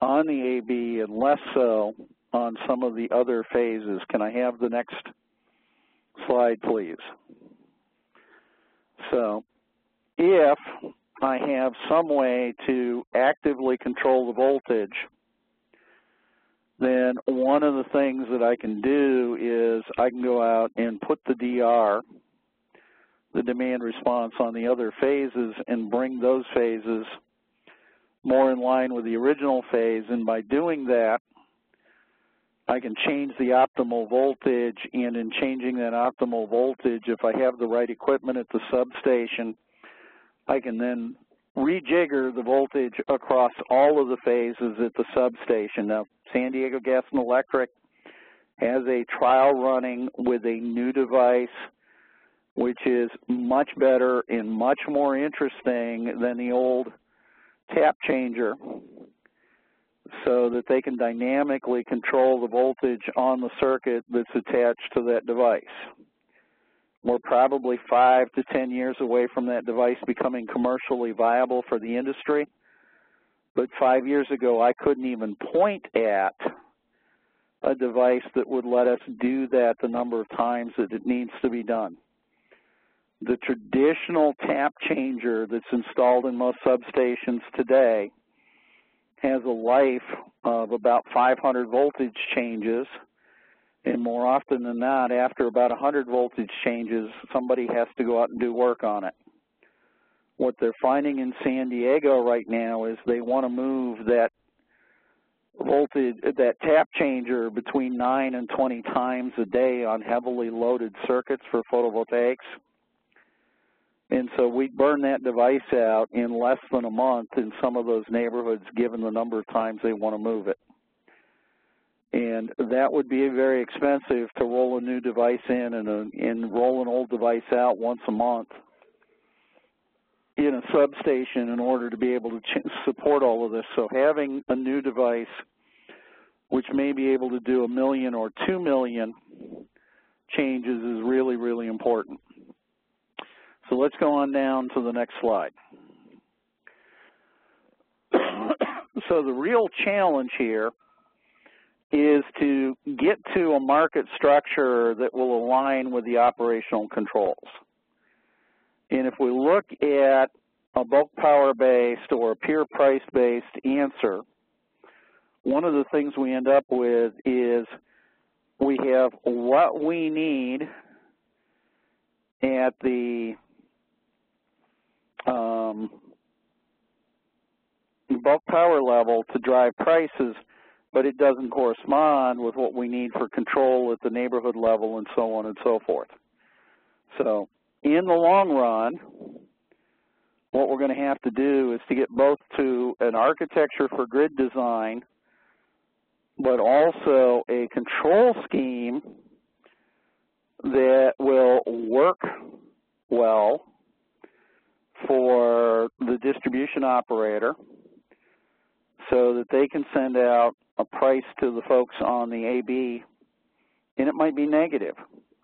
on the AB and less so on some of the other phases. Can I have the next slide, please? So if I have some way to actively control the voltage, then one of the things that I can do is I can go out and put the DR, the demand response, on the other phases and bring those phases more in line with the original phase. And by doing that, I can change the optimal voltage, and in changing that optimal voltage, if I have the right equipment at the substation, I can then rejigger the voltage across all of the phases at the substation. Now, San Diego Gas and Electric has a trial running with a new device which is much better and much more interesting than the old tap changer, so that they can dynamically control the voltage on the circuit that's attached to that device. We're probably 5 to 10 years away from that device becoming commercially viable for the industry. But 5 years ago, I couldn't even point at a device that would let us do that the number of times that it needs to be done. The traditional tap changer that's installed in most substations today has a life of about 500 voltage changes, and more often than not, after about 100 voltage changes, somebody has to go out and do work on it. What they're finding in San Diego right now is they want to move that voltage, that tap changer, between 9 and 20 times a day on heavily loaded circuits for photovoltaics. And so we burn that device out in less than a month in some of those neighborhoods, given the number of times they want to move it. And that would be very expensive to roll a new device in and roll an old device out once a month in a substation in order to be able to support all of this. So having a new device which may be able to do 1 million or 2 million changes is really, really important. So let's go on down to the next slide. So the real challenge here is to get to a market structure that will align with the operational controls. And if we look at a bulk power-based or a pure price-based answer, one of the things we end up with is we have what we need at the bulk power level to drive prices, but it doesn't correspond with what we need for control at the neighborhood level and so on and so forth. So in the long run, what we're going to have to do is to get both to an architecture for grid design, but also a control scheme that will work well for the distribution operator so that they can send out a price to the folks on the AB, and it might be negative.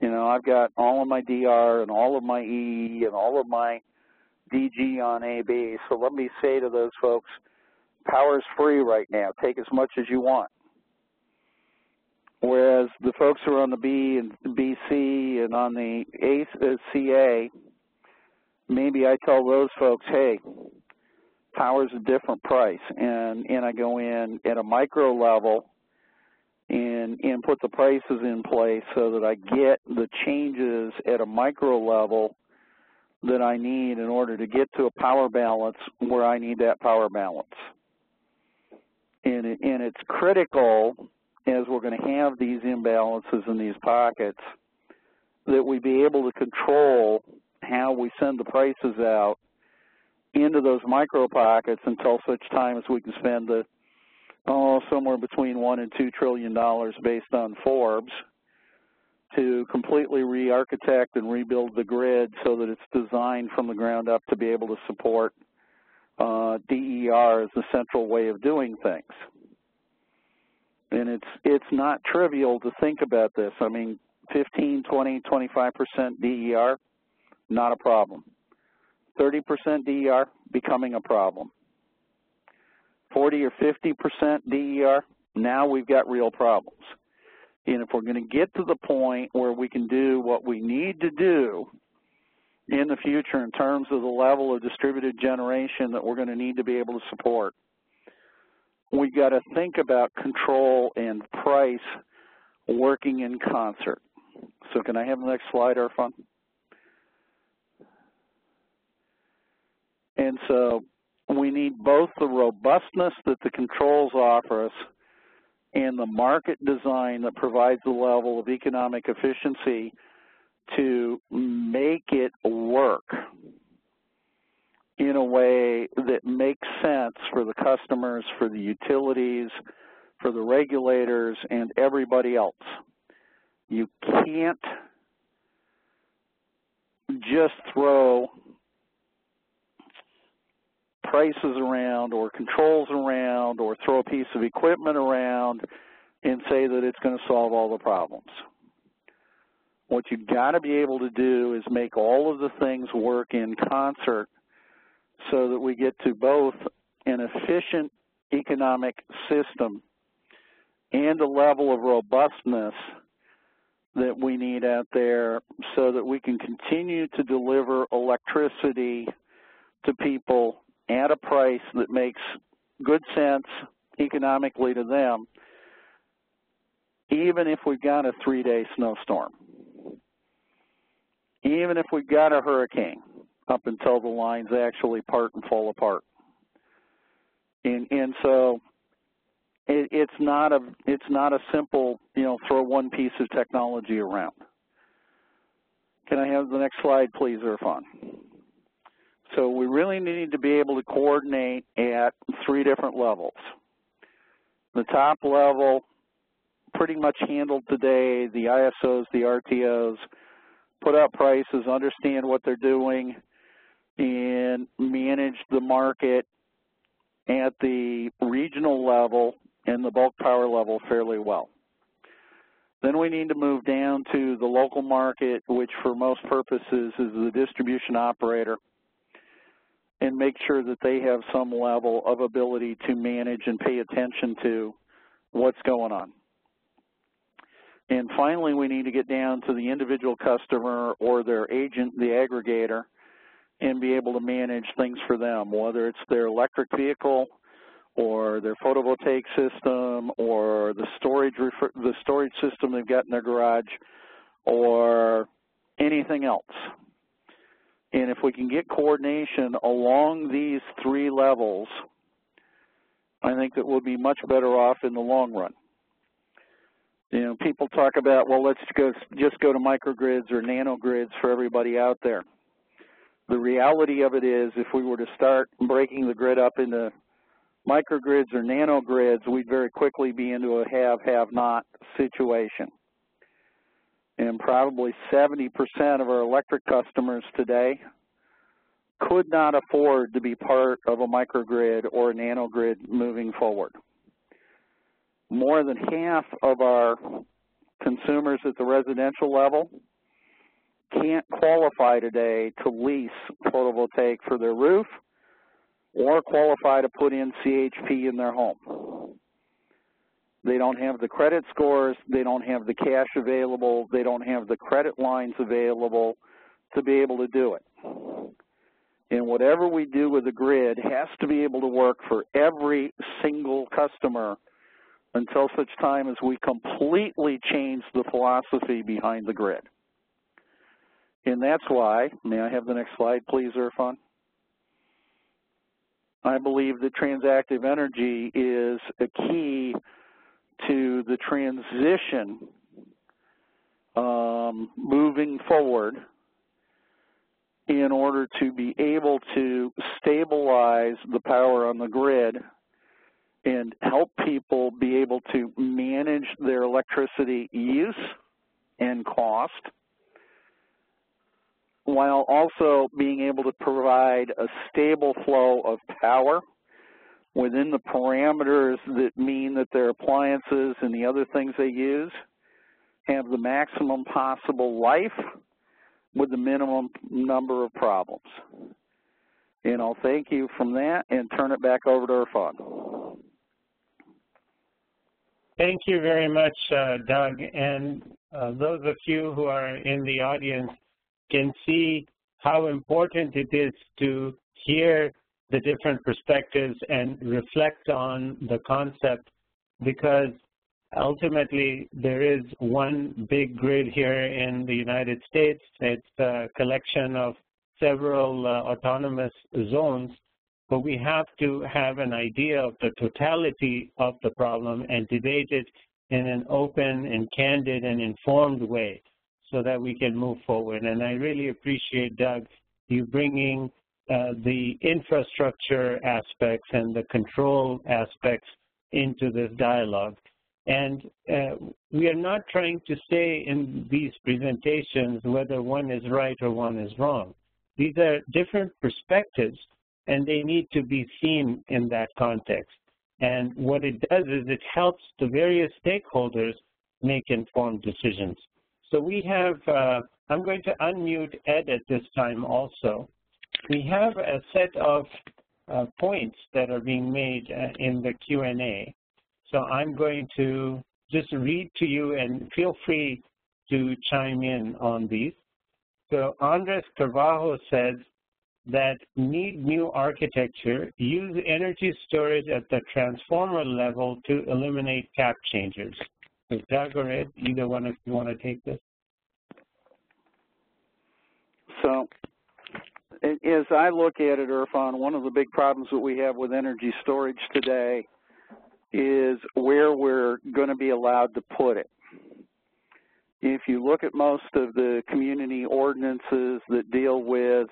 You know, I've got all of my DR and all of my E and all of my DG on AB, so let me say to those folks, power's free right now. Take as much as you want. Whereas the folks who are on the B and BC and on the CA, maybe I tell those folks, hey, power's a different price, and I go in at a micro level and put the prices in place so that I get the changes at a micro level that I need in order to get to a power balance where I need that power balance. And it's critical, as we're going to have these imbalances in these pockets, that we be able to control how we send the prices out into those micro pockets until such time as we can spend the, somewhere between $1 and $2 trillion based on Forbes to completely re-architect and rebuild the grid so that it's designed from the ground up to be able to support DER as the central way of doing things. And it's not trivial to think about this. I mean, 15, 20, 25% DER, not a problem. 30% DER, becoming a problem. 40 or 50% DER, now we've got real problems. And if we're going to get to the point where we can do what we need to do in the future in terms of the level of distributed generation that we're going to need to be able to support, we've got to think about control and price working in concert. So can I have the next slide, Irfan? And so we need both the robustness that the controls offer us and the market design that provides the level of economic efficiency to make it work in a way that makes sense for the customers, for the utilities, for the regulators, and everybody else. You can't just throw prices around or controls around or throw a piece of equipment around and say that it's going to solve all the problems. What you've got to be able to do is make all of the things work in concert so that we get to both an efficient economic system and a level of robustness that we need out there so that we can continue to deliver electricity to people at a price that makes good sense economically to them, even if we've got a 3-day snowstorm, even if we've got a hurricane up until the lines actually part and fall apart. And so it's not a simple, throw one piece of technology around. Can I have the next slide, please, Irfan? So we really need to be able to coordinate at 3 different levels. The top level, pretty much handled today, the ISOs, the RTOs, put out prices, understand what they're doing, and manage the market at the regional level and the bulk power level fairly well. Then we need to move down to the local market, which for most purposes is the distribution operator, and make sure that they have some level of ability to manage and pay attention to what's going on. And finally, we need to get down to the individual customer or their agent, the aggregator, and be able to manage things for them, whether it's their electric vehicle or their photovoltaic system or the storage system they've got in their garage or anything else. And if we can get coordination along these 3 levels I think that we'll be much better off in the long run. You know, people talk about, well, let's just go to microgrids or nanogrids for everybody out there. The reality of it is, if we were to start breaking the grid up into microgrids or nanogrids, we'd very quickly be into a have-not situation. And probably 70% of our electric customers today could not afford to be part of a microgrid or a nanogrid moving forward. More than half of our consumers at the residential level can't qualify today to lease photovoltaic for their roof or qualify to put in CHP in their home. They don't have the credit scores, they don't have the cash available, they don't have the credit lines available to be able to do it. And whatever we do with the grid has to be able to work for every single customer until such time as we completely change the philosophy behind the grid. And that's why, may I have the next slide, please, Irfan? I believe that transactive energy is a key to the transition moving forward in order to be able to stabilize the power on the grid and help people be able to manage their electricity use and cost, while also being able to provide a stable flow of power within the parameters that mean that their appliances and the other things they use have the maximum possible life with the minimum number of problems. And I'll thank you from that and turn it back over to Irfan. Thank you very much, Doug. And those of you who are in the audience can see how important it is to hear the different perspectives and reflect on the concept, because ultimately there is one big grid here in the United States. It's a collection of several autonomous zones, but we have to have an idea of the totality of the problem and debate it in an open and candid and informed way so that we can move forward. And I really appreciate, Doug, you bringing the infrastructure aspects and the control aspects into this dialogue. And we are not trying to say in these presentations whether one is right or one is wrong. These are different perspectives, and they need to be seen in that context. And what it does is it helps the various stakeholders make informed decisions. So we have, I'm going to unmute Ed at this time also. We have a set of points that are being made in the Q&A. So I'm going to just read to you, and feel free to chime in on these. So Andres Carvalho says that need new architecture, use energy storage at the transformer level to eliminate cap changes. So Doug or Ed, either one of you want to take this? So as I look at it, Irfan, one of the big problems that we have with energy storage today is where we're going to be allowed to put it. If you look at most of the community ordinances that deal with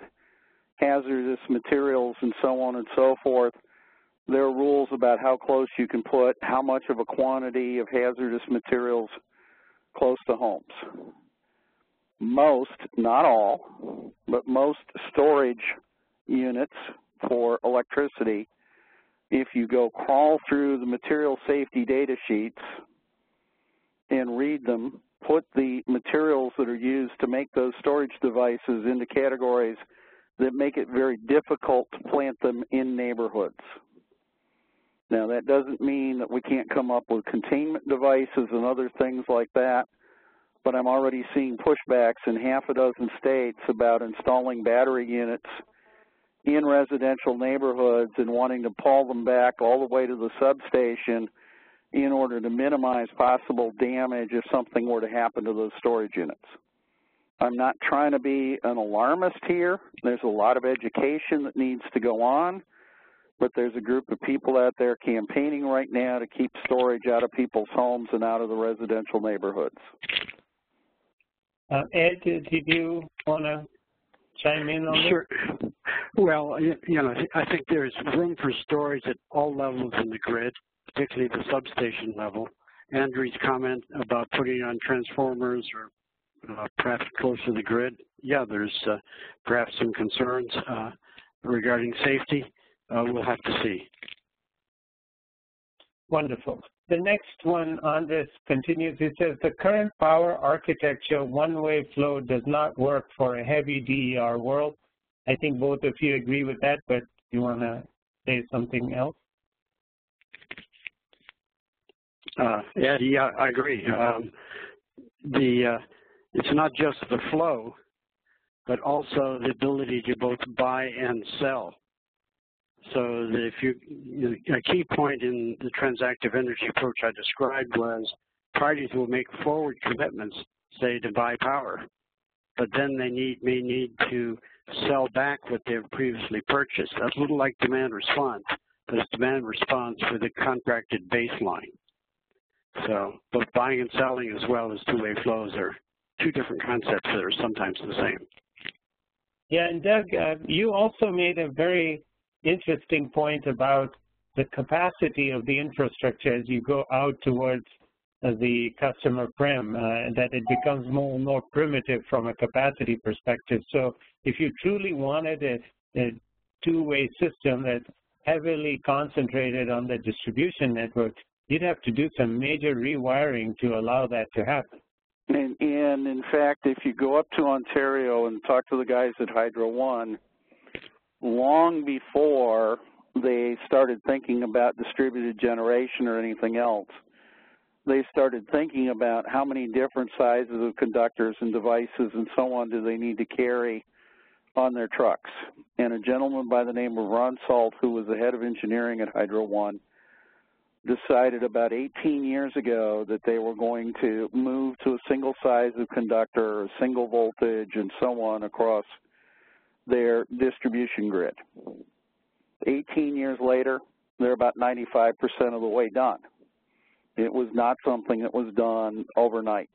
hazardous materials and so on and so forth, there are rules about how close you can put how much of a quantity of hazardous materials close to homes. Most, not all, but most storage units for electricity, if you go crawl through the material safety data sheets and read them, put the materials that are used to make those storage devices into categories that make it very difficult to plant them in neighborhoods. Now, that doesn't mean that we can't come up with containment devices and other things like that, but I'm already seeing pushbacks in half a dozen states about installing battery units in residential neighborhoods and wanting to pull them back all the way to the substation in order to minimize possible damage if something were to happen to those storage units. I'm not trying to be an alarmist here. There's a lot of education that needs to go on. but there's a group of people out there campaigning right now to keep storage out of people's homes and out of the residential neighborhoods. Ed, did you want to chime in on Sure. Well, I think there's room for storage at all levels in the grid, particularly the substation level. Andrew's comment about putting it on transformers or perhaps close to the grid, yeah, there's perhaps some concerns regarding safety. We'll have to see. Wonderful. The next one on this continues. It says the current power architecture one-way flow does not work for a heavy DER world. I think both of you agree with that, but you want to say something else? Yeah, I agree. It's not just the flow, but also the ability to both buy and sell. So that a key point in the transactive energy approach I described was parties will make forward commitments, say, to buy power, but then they may need to sell back what they've previously purchased. That's a little like demand response, but it's demand response with a contracted baseline. So both buying and selling as well as two-way flows are two different concepts that are sometimes the same. Yeah, and Doug, you also made a very interesting point about the capacity of the infrastructure as you go out towards the customer prem, that it becomes more and more primitive from a capacity perspective. So if you truly wanted a two-way system that's heavily concentrated on the distribution network, you'd have to do some major rewiring to allow that to happen. And in fact, if you go up to Ontario and talk to the guys at Hydro One, long before they started thinking about distributed generation or anything else, they started thinking about how many different sizes of conductors and devices and so on do they need to carry on their trucks. And a gentleman by the name of Ron Salt, who was the head of engineering at Hydro One, decided about 18 years ago that they were going to move to a single size of conductor, a single voltage, and so on across their distribution grid. 18 years later, they're about 95% of the way done. It was not something that was done overnight.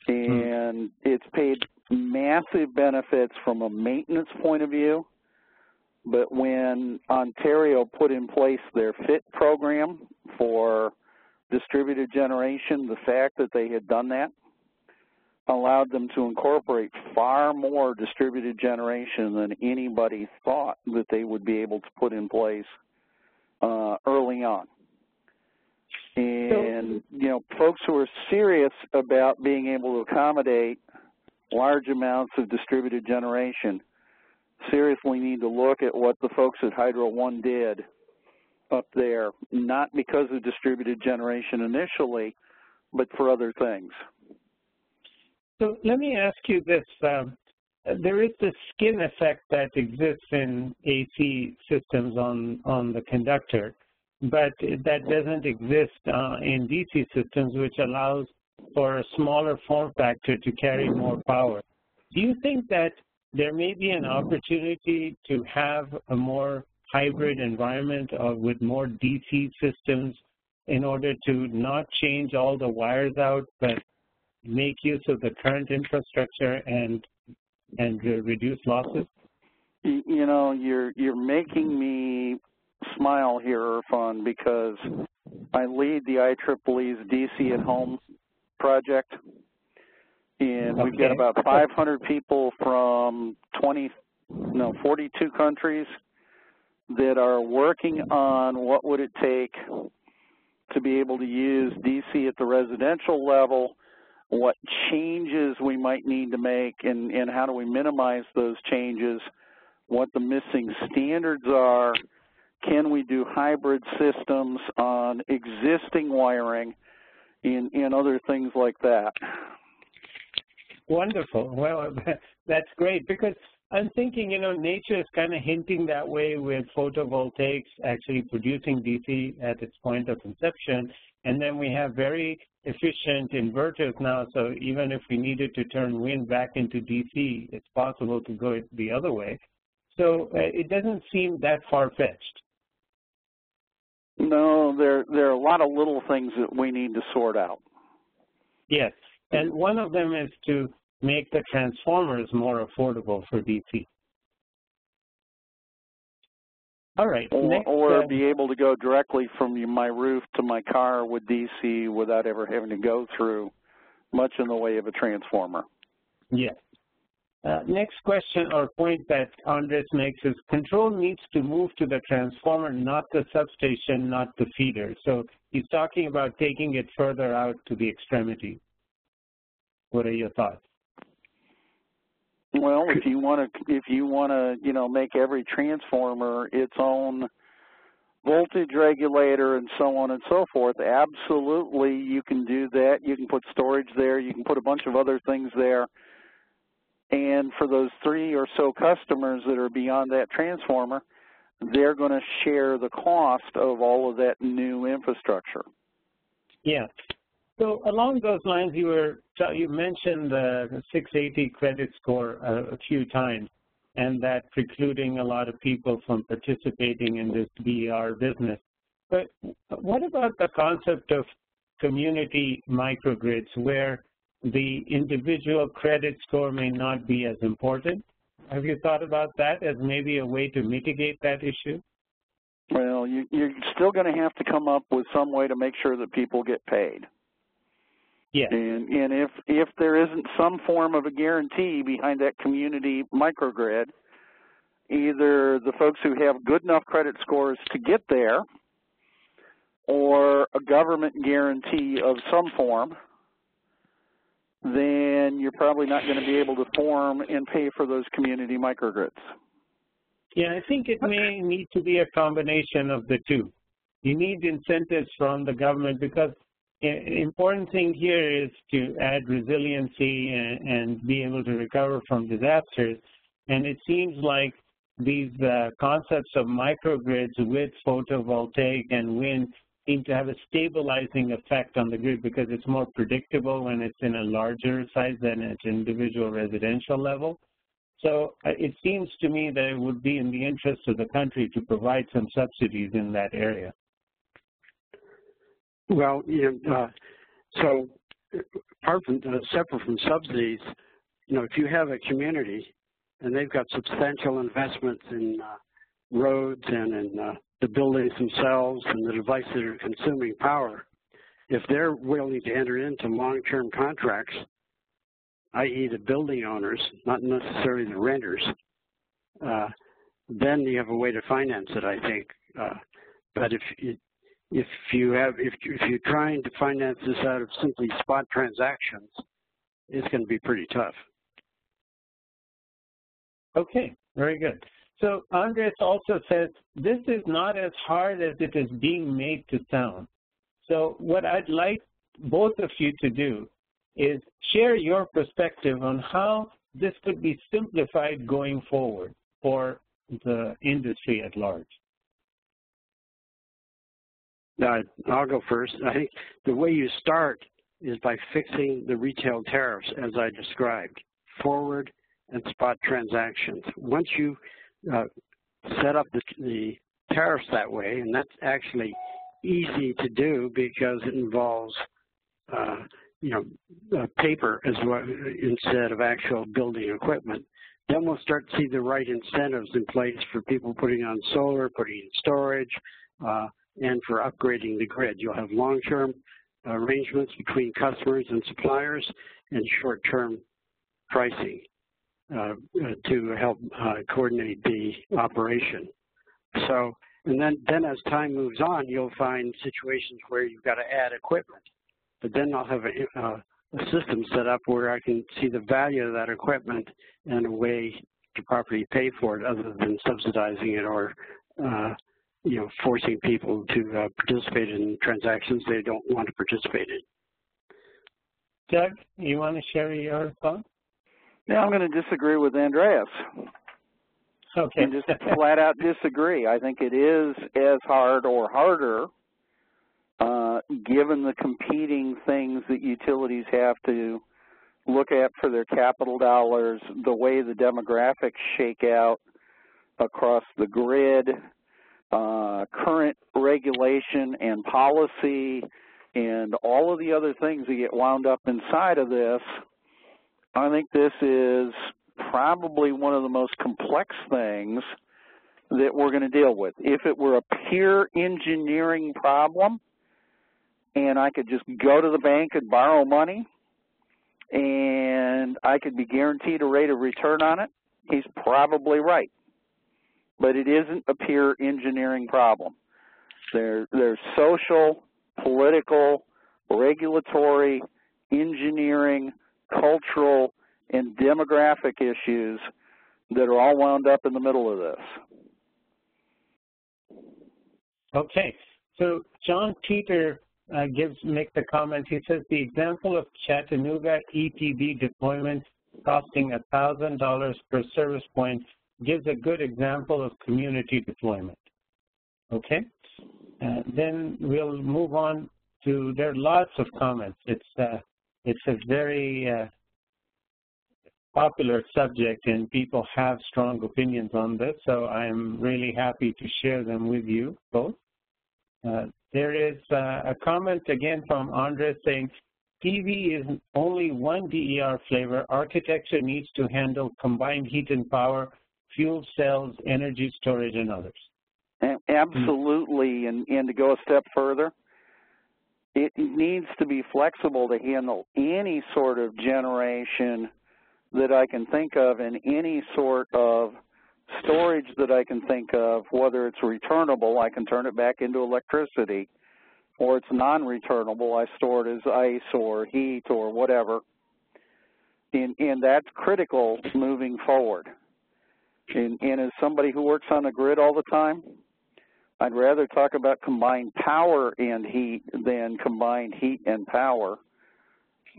And it's paid massive benefits from a maintenance point of view, but when Ontario put in place their FIT program for distributed generation, the fact that they had done that allowed them to incorporate far more distributed generation than anybody thought that they would be able to put in place early on. And, folks who are serious about being able to accommodate large amounts of distributed generation seriously need to look at what the folks at Hydro One did up there, not because of distributed generation initially, but for other things. So let me ask you this. There is this skin effect that exists in AC systems on the conductor, but that doesn't exist in DC systems, which allows for a smaller form factor to carry more power. Do you think that there may be an opportunity to have a more hybrid environment with more DC systems in order to not change all the wires out, but make use of the current infrastructure and reduce losses? You're making me smile here, Irfan, because I lead the IEEE's DC at Home project, and we've got about 500 people from 42 countries that are working on what would it take to be able to use DC at the residential level, what changes we might need to make, and how do we minimize those changes, what the missing standards are, can we do hybrid systems on existing wiring, and other things like that. Wonderful. Well, that's great, because I'm thinking, nature is kind of hinting that way with photovoltaics actually producing DC at its point of conception, and then we have very efficient inverters now, so even if we needed to turn wind back into DC, it's possible to go the other way. So it doesn't seem that far-fetched. No, there are a lot of little things that we need to sort out. Yes, and one of them is to make the transformers more affordable for DC. All right. Or be able to go directly from my roof to my car with DC without ever having to go through much in the way of a transformer. Yes. Next question or point that Andres makes is control needs to move to the transformer, not the substation, not the feeder. So he's talking about taking it further out to the extremity. What are your thoughts? Well, if you want to, make every transformer its own voltage regulator and so on and so forth, absolutely you can do that. You can put storage there. You can put a bunch of other things there. And for those 3 or so customers that are beyond that transformer, they're going to share the cost of all of that new infrastructure. Yeah. So along those lines, you mentioned the 680 credit score a few times, and that precluding a lot of people from participating in this DER business. But what about the concept of community microgrids where the individual credit score may not be as important? Have you thought about that as maybe a way to mitigate that issue? Well, you're still going to have to come up with some way to make sure that people get paid. Yeah. And if there isn't some form of a guarantee behind that community microgrid, either the folks who have good enough credit scores to get there or a government guarantee of some form, then you're probably not going to be able to form and pay for those community microgrids. Yeah, I think it may need to be a combination of the two. You need incentives from the government because the important thing here is to add resiliency and be able to recover from disasters. And it seems like these concepts of microgrids with photovoltaic and wind seem to have a stabilizing effect on the grid because it's more predictable when it's in a larger size than at individual residential level. So it seems to me that it would be in the interest of the country to provide some subsidies in that area. Well, so separate from subsidies, if you have a community and they've got substantial investments in roads and in the buildings themselves and the devices that are consuming power, if they're willing to enter into long-term contracts, i.e. the building owners, not necessarily the renters, then you have a way to finance it, I think. But if you're trying to finance this out of simply spot transactions, it's going to be pretty tough. Okay, very good. So Andres also says, this is not as hard as it is being made to sound. So what I'd like both of you to do is share your perspective on how this could be simplified going forward for the industry at large. I'll go first. I think the way you start is by fixing the retail tariffs as I described, forward and spot transactions. Once you set up the tariffs that way, and that's actually easy to do because it involves paper as well instead of actual building equipment, then we'll start to see the right incentives in place for people putting on solar, putting in storage, and for upgrading the grid. You'll have long-term arrangements between customers and suppliers and short-term pricing to help coordinate the operation. So, and then as time moves on, you'll find situations where you've got to add equipment. But then I'll have a system set up where I can see the value of that equipment and a way to properly pay for it other than subsidizing it or forcing people to participate in transactions they don't want to participate in. Doug, you want to share your thoughts? Yeah, I'm going to disagree with Andreas. Okay. And just flat out disagree. I think it is as hard or harder given the competing things that utilities have to look at for their capital dollars, the way the demographics shake out, across the grid, current regulation and policy, and all of the other things that get wound up inside of this, I think this is probably one of the most complex things that we're going to deal with. If it were a pure engineering problem and I could just go to the bank and borrow money and I could be guaranteed a rate of return on it, he's probably right. But it isn't a pure engineering problem. There's social, political, regulatory, engineering, cultural, and demographic issues that are all wound up in the middle of this. Okay, so John Teeter makes a comment. He says the example of Chattanooga EPB deployment costing $1,000 per service point gives a good example of community deployment. Okay, then we'll move on to, there are lots of comments. It's a very popular subject and people have strong opinions on this, so I'm really happy to share them with you both. There is a comment again from Andres saying, PV is only one DER flavor. Architecture needs to handle combined heat and power, fuel cells, energy storage, and others. Absolutely, and to go a step further, it needs to be flexible to handle any sort of generation that I can think of and any sort of storage that I can think of, whether it's returnable, I can turn it back into electricity, or it's non-returnable, I store it as ice or heat or whatever. And that's critical moving forward. And as somebody who works on the grid all the time, I'd rather talk about combined power and heat than combined heat and power,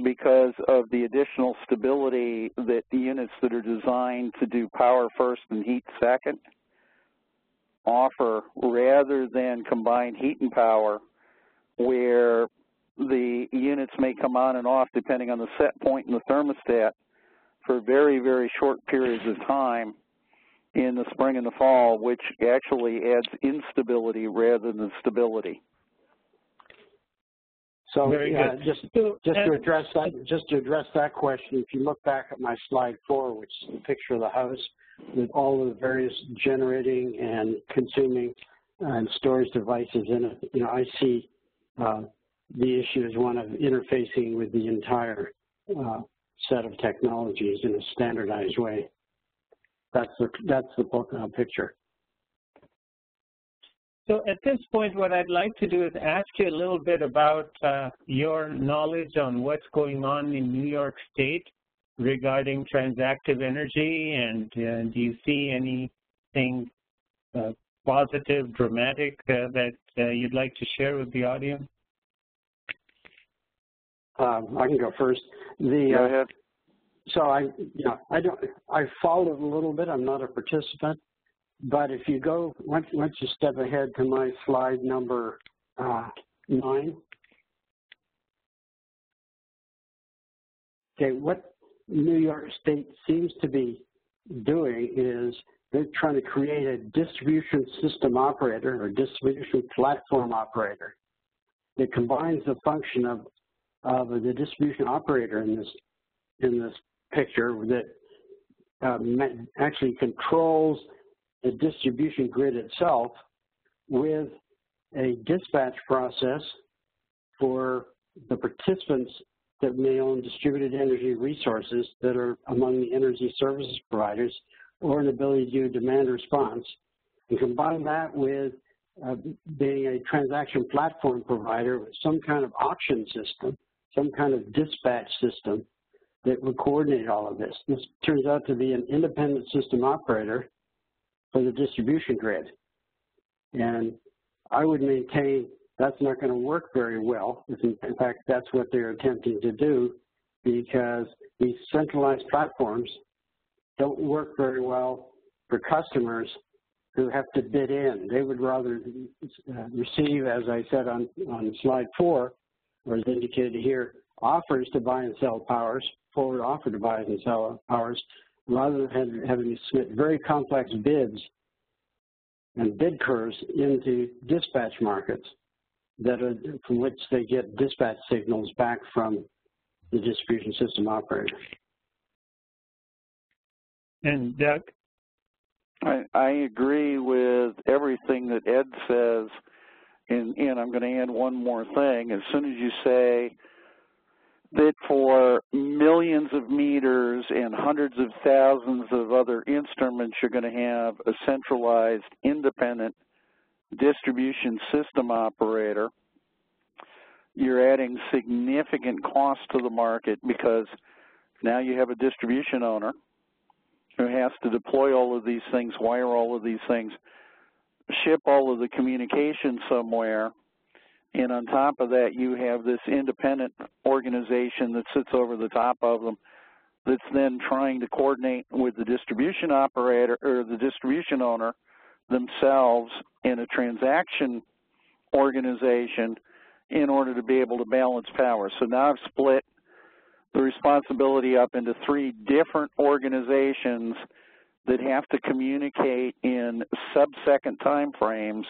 because of the additional stability that the units that are designed to do power first and heat second offer, rather than combined heat and power, where the units may come on and off depending on the set point in the thermostat for very, very short periods of time in the spring and the fall, which actually adds instability rather than stability. So just to address that question, if you look back at my slide 4, which is the picture of the house with all of the various generating and consuming and storage devices in it, I see the issue as one of interfacing with the entire set of technologies in a standardized way. That's the picture. So at this point, what I'd like to do is ask you a little bit about your knowledge on what's going on in New York State regarding transactive energy, and do you see anything positive, dramatic that you'd like to share with the audience? I can go first. Go ahead. So I followed a little bit. I'm not a participant. But if you go, once you step ahead to my slide number 9, okay, what New York State seems to be doing is they're trying to create a distribution system operator or distribution platform operator that combines the function of the distribution operator in this picture that actually controls the distribution grid itself with a dispatch process for the participants that may own distributed energy resources that are among the energy services providers, or an ability to do demand response, and combine that with being a transaction platform provider with some kind of auction system, some kind of dispatch system that would coordinate all of this. This turns out to be an independent system operator for the distribution grid. And I would maintain that's not going to work very well. In fact, that's what they're attempting to do, because these centralized platforms don't work very well for customers who have to bid in. They would rather receive, as I said on slide 4, or as indicated here, offers to buy and sell powers, forward offer to buy and sell powers, rather than having to submit very complex bids and bid curves into dispatch markets that are, from which they get dispatch signals back from the distribution system operator. And Doug? I agree with everything that Ed says, and I'm going to add one more thing. As soon as you say that for millions of meters and hundreds of thousands of other instruments, you're going to have a centralized, independent distribution system operator, you're adding significant cost to the market, because now you have a distribution owner who has to deploy all of these things, wire all of these things, ship all of the communication somewhere, and on top of that you have this independent organization that sits over the top of them that's then trying to coordinate with the distribution operator or the distribution owner themselves in a transaction organization in order to be able to balance power. So now I've split the responsibility up into 3 different organizations that have to communicate in sub-second time frames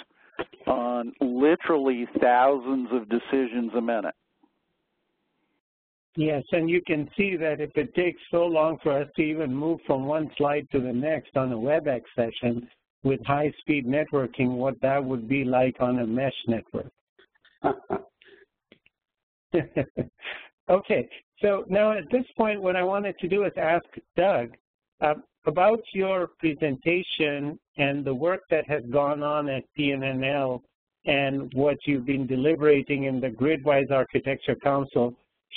on literally thousands of decisions a minute. Yes, and you can see that if it takes so long for us to even move from one slide to the next on a WebEx session with high-speed networking, what that would be like on a mesh network. Okay, so now at this point what I wanted to do is ask Doug about your presentation and the work that has gone on at PNNL and what you've been deliberating in the Gridwise Architecture Council.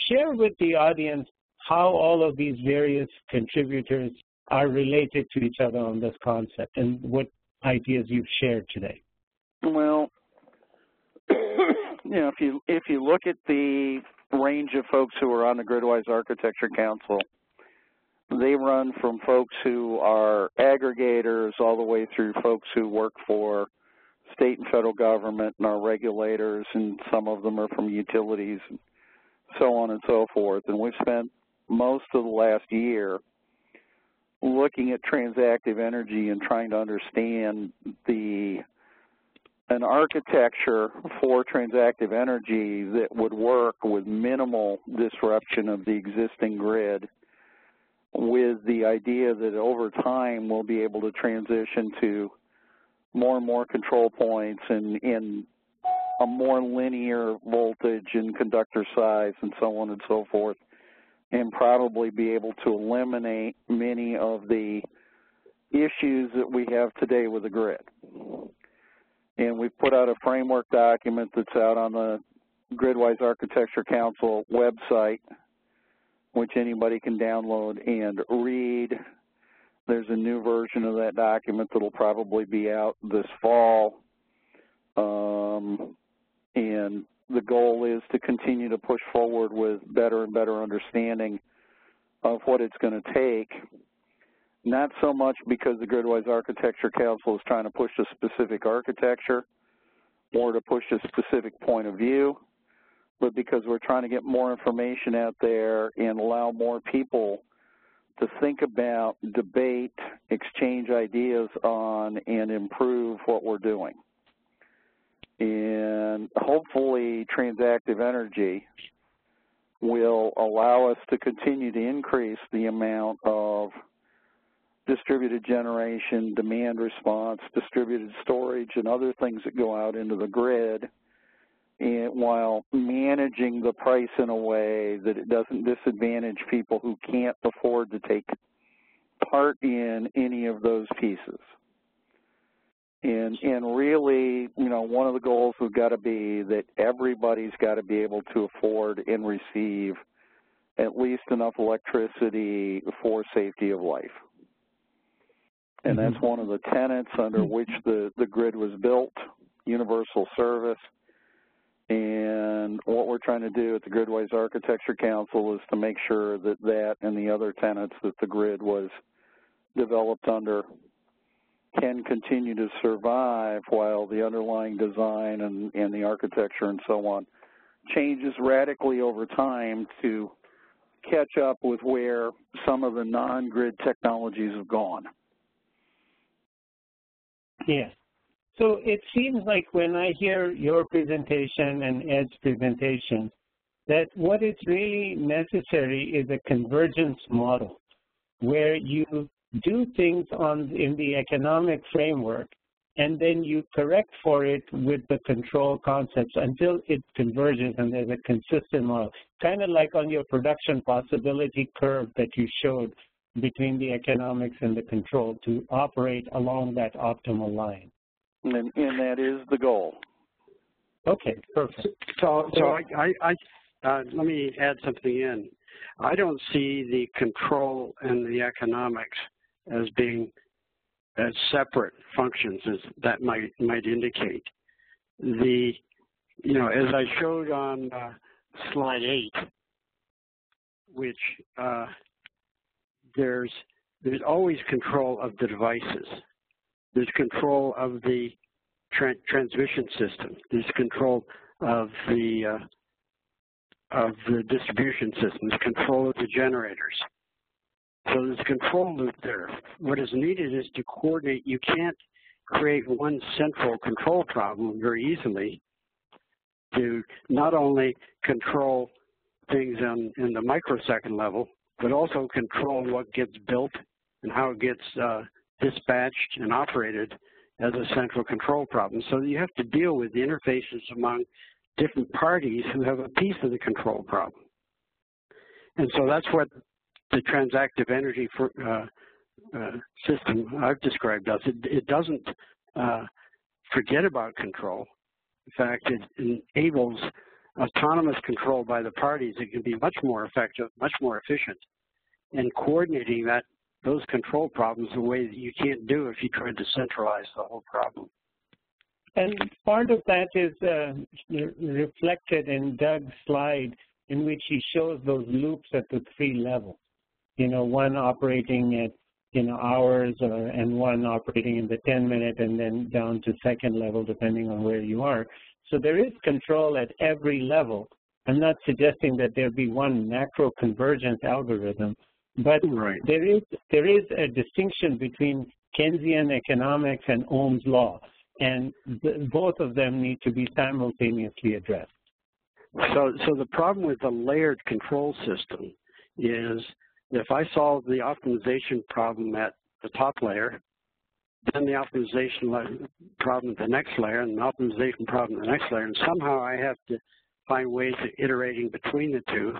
Share with the audience how all of these various contributors are related to each other on this concept and what ideas you've shared today. Well, you know, if you look at the range of folks who are on the Gridwise Architecture Council, they run from folks who are aggregators all the way through folks who work for state and federal government and are regulators, and some of them are from utilities and so on and so forth. And we've spent most of the last year looking at transactive energy and trying to understand an architecture for transactive energy that would work with minimal disruption of the existing grid, with the idea that over time we'll be able to transition to more and more control points and a more linear voltage and conductor size and so on and so forth, and probably be able to eliminate many of the issues that we have today with the grid. And we've put out a framework document that's out on the Gridwise Architecture Council website, which anybody can download and read. There's a new version of that document that'll probably be out this fall. And the goal is to continue to push forward with better and better understanding of what it's going to take, not so much because the Gridwise Architecture Council is trying to push a specific architecture or to push a specific point of view, but because we're trying to get more information out there and allow more people to think about, debate, exchange ideas on, and improve what we're doing. And hopefully transactive energy will allow us to continue to increase the amount of distributed generation, demand response, distributed storage, and other things that go out into the grid, and while managing the price in a way that it doesn't disadvantage people who can't afford to take part in any of those pieces. And really, you know, one of the goals has got to be that everybody's got to be able to afford and receive at least enough electricity for safety of life. And that's one of the tenets under which the grid was built, universal service. And what we're trying to do at the Gridwise Architecture Council is to make sure that that and the other tenets that the grid was developed under can continue to survive while the underlying design and the architecture and so on changes radically over time to catch up with where some of the non-grid technologies have gone. Yes. So it seems like when I hear your presentation and Ed's presentation, that what is really necessary is a convergence model where you do things in the economic framework and then you correct for it with the control concepts until it converges and there's a consistent model. Kind of like on your production possibility curve that you showed between the economics and the control to operate along that optimal line. And that is the goal. Okay, perfect. So let me add something in. I don't see the control and the economics as being as separate functions as that might indicate. As I showed on slide 8, which there's always control of the devices. There's control of the transmission system. There's control of the distribution system. There's control of the generators. So there's a control loop there. What is needed is to coordinate. You can't create one central control problem very easily to not only control things in the microsecond level, but also control what gets built and how it gets dispatched and operated as a central control problem. So you have to deal with the interfaces among different parties who have a piece of the control problem. And so that's what the transactive energy system I've described does. It doesn't forget about control. In fact, it enables autonomous control by the parties. It can be much more effective, much more efficient in coordinating those control problems in a way that you can't do if you try to centralize the whole problem. And part of that is reflected in Doug's slide in which he shows those loops at the 3 levels. One operating at, hours and one operating in the 10-minute and then down to second level depending on where you are. So there is control at every level. I'm not suggesting that there be one macro convergence algorithm, but right. there is a distinction between Keynesian economics and Ohm's law, and both of them need to be simultaneously addressed. So the problem with the layered control system is if I solve the optimization problem at the top layer, then the optimization problem at the next layer, and the optimization problem at the next layer, and somehow I have to find ways of iterating between the two.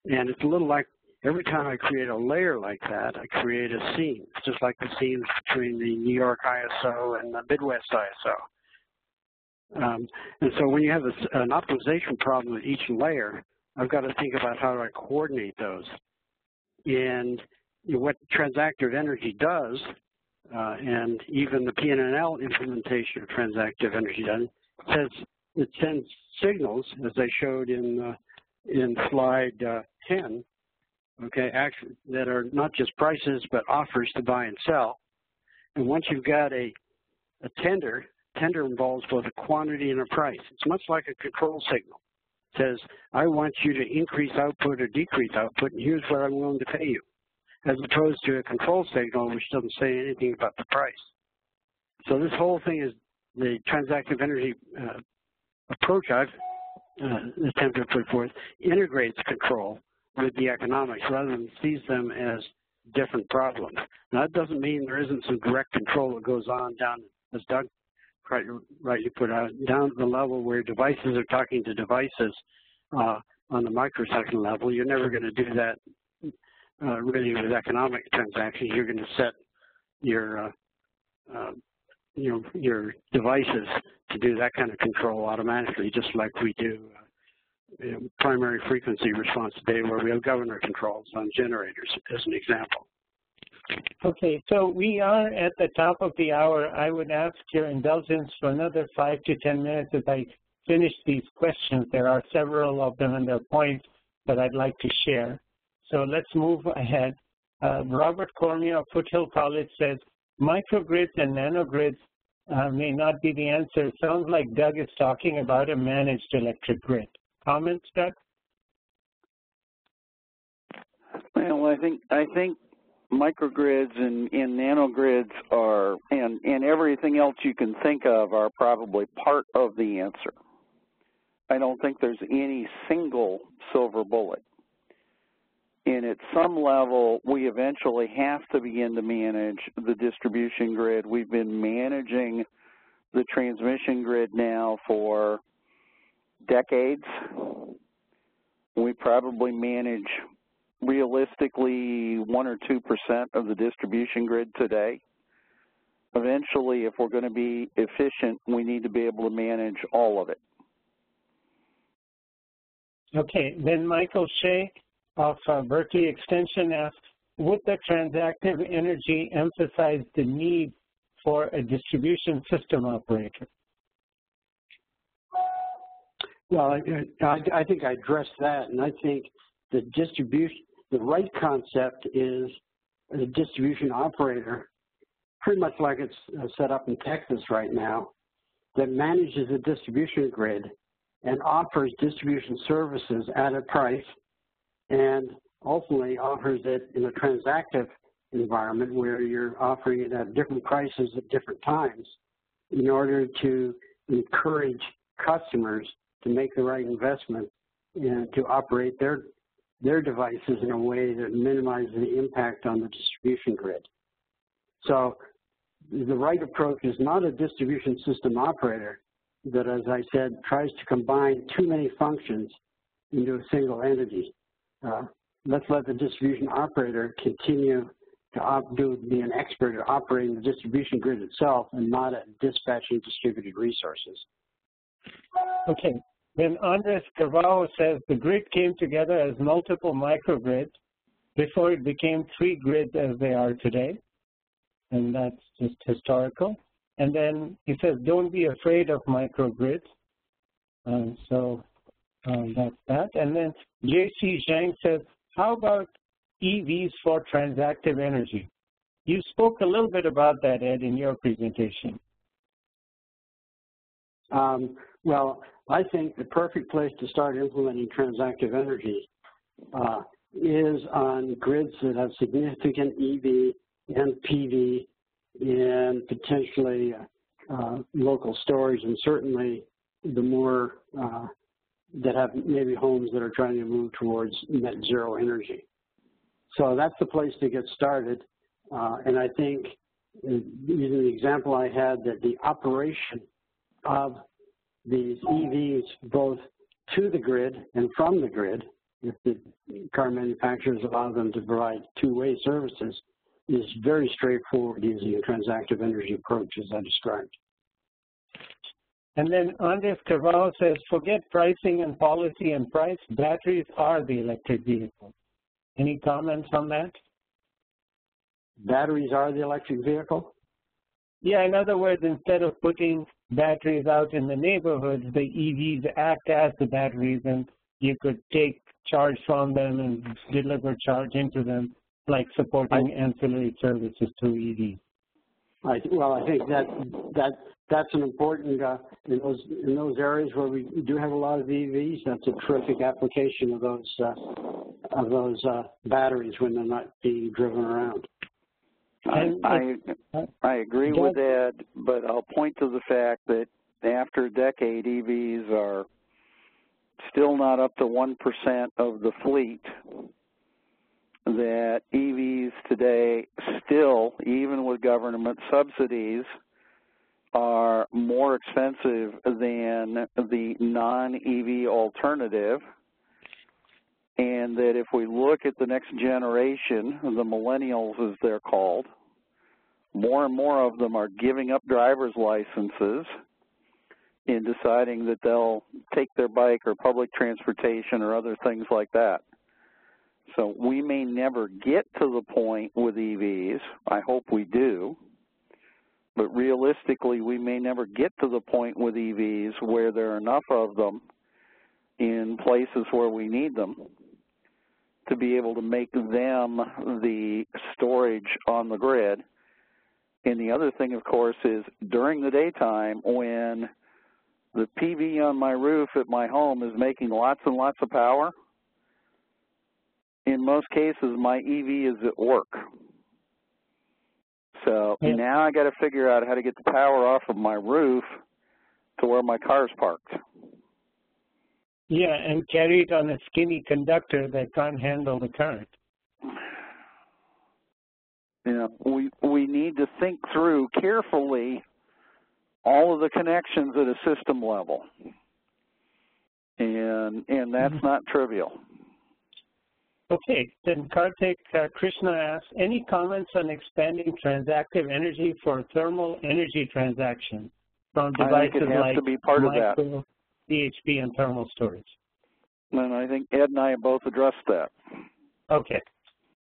And it's a little like every time I create a layer like that, I create a seam. It's just like the seams between the New York ISO and the Midwest ISO. And so when you have an optimization problem with each layer, I've got to think about how do I coordinate those. And what transactive energy does, and even the PNNL implementation of transactive energy does, it sends signals, as I showed in slide 10, okay, actually, that are not just prices, but offers to buy and sell. And once you've got a tender involves both a quantity and a price. It's much like a control signal. It says, I want you to increase output or decrease output, and here's what I'm willing to pay you, as opposed to a control signal which doesn't say anything about the price. So this whole thing is the transactive energy approach I've attempted to put forth integrates control with the economics rather than sees them as different problems. Now, that doesn't mean there isn't some direct control that goes on down, as Doug rightly put out, down to the level where devices are talking to devices on the microsecond level. You're never going to do that really with economic transactions. You're going to set your devices to do that kind of control automatically, just like we do primary frequency response today, where we have governor controls on generators, as an example. Okay, so we are at the top of the hour. I would ask your indulgence for another 5 to 10 minutes as I finish these questions. There are several of them and their points that I'd like to share. So let's move ahead. Robert Cormier of Foothill College says, microgrids and nanogrids may not be the answer. It sounds like Doug is talking about a managed electric grid. Comments, Doug? Well, I think microgrids and nanogrids are, and and everything else you can think of are probably part of the answer. I don't think there's any single silver bullet. And at some level, we eventually have to begin to manage the distribution grid. We've been managing the transmission grid now for decades. We probably manage realistically 1 or 2% of the distribution grid today. Eventually, if we're going to be efficient, we need to be able to manage all of it. Okay, then Michael Shea of Berkeley Extension asks, would the transactive energy emphasize the need for a distribution system operator? Well, I think I addressed that, and I think the right concept is a distribution operator, pretty much like it's set up in Texas right now, that manages a distribution grid and offers distribution services at a price, and ultimately offers it in a transactive environment where you're offering it at different prices at different times in order to encourage customers to make the right investment and to operate their devices in a way that minimizes the impact on the distribution grid. So the right approach is not a distribution system operator that, as I said, tries to combine too many functions into a single entity. Let's let the distribution operator continue to be an expert at operating the distribution grid itself and not at dispatching distributed resources. Okay, then Andres Carvalho says the grid came together as multiple microgrids before it became 3 grids as they are today, and that's just historical. And then he says, don't be afraid of microgrids. That's that. And then J.C. Zhang says, how about EVs for transactive energy? You spoke a little bit about that, Ed, in your presentation. Well, I think the perfect place to start implementing transactive energy is on grids that have significant EV and PV and potentially local storage, and certainly the more that have maybe homes that are trying to move towards net zero energy. So that's the place to get started. And I think, using the example I had, that the operation of these EVs both to the grid and from the grid, if the car manufacturers allow them to provide two-way services, is very straightforward using a transactive energy approach as I described. And then Andres Carvalho says, forget pricing and policy and price, batteries are the electric vehicle. Any comments on that? Batteries are the electric vehicle? Yeah, in other words, instead of putting batteries out in the neighborhoods, the EVs act as the batteries, and you could take charge from them and deliver charge into them, like supporting ancillary services through EVs. Well, I think that's an important, in those areas where we do have a lot of EVs, that's a terrific application of those batteries when they're not being driven around. I agree with Ed, but I'll point to the fact that after a decade, EVs are still not up to 1% of the fleet. That EVs today still, even with government subsidies, are more expensive than the non-EV alternative, and that if we look at the next generation, the millennials as they're called, more and more of them are giving up driver's licenses and deciding that they'll take their bike or public transportation or other things like that. So we may never get to the point with EVs, I hope we do, but realistically we may never get to the point with EVs where there are enough of them in places where we need them to be able to make them the storage on the grid. And the other thing, of course, is during the daytime when the PV on my roof at my home is making lots and lots of power, in most cases my EV is at work. So now I got to figure out how to get the power off of my roof to where my car's parked. Yeah, and carry it on a skinny conductor that can't handle the current. We need to think through carefully all of the connections at a system level, and that's not trivial. Okay, then Karthik Krishna asks, any comments on expanding transactive energy for thermal energy transaction from devices it has like to be part micro, of that. CHP, and thermal storage? And I think Ed and I have both addressed that. Okay,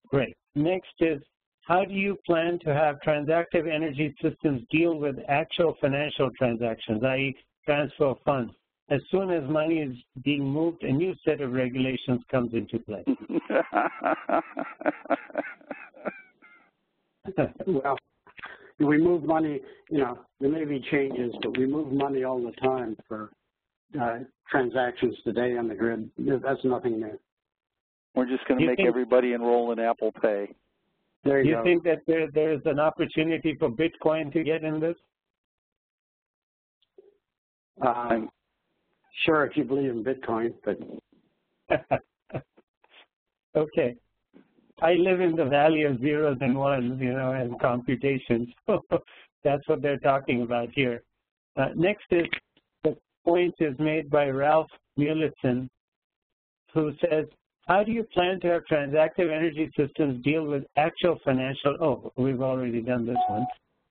great. Next is, how do you plan to have transactive energy systems deal with actual financial transactions, i.e. transfer of funds? As soon as money is being moved, a new set of regulations comes into play. Well, we move money, there may be changes, but we move money all the time for transactions today on the grid. That's nothing new. We're just going to make everybody enroll in Apple Pay. There you go. Do you think that there's an opportunity for Bitcoin to get in this? Sure, if you believe in Bitcoin, but... Okay. I live in the valley of zeros and ones, and computations. That's what they're talking about here. Next is, the point is made by Ralph Mulitson, who says, how do you plan to have transactive energy systems deal with actual financial, we've already done this one.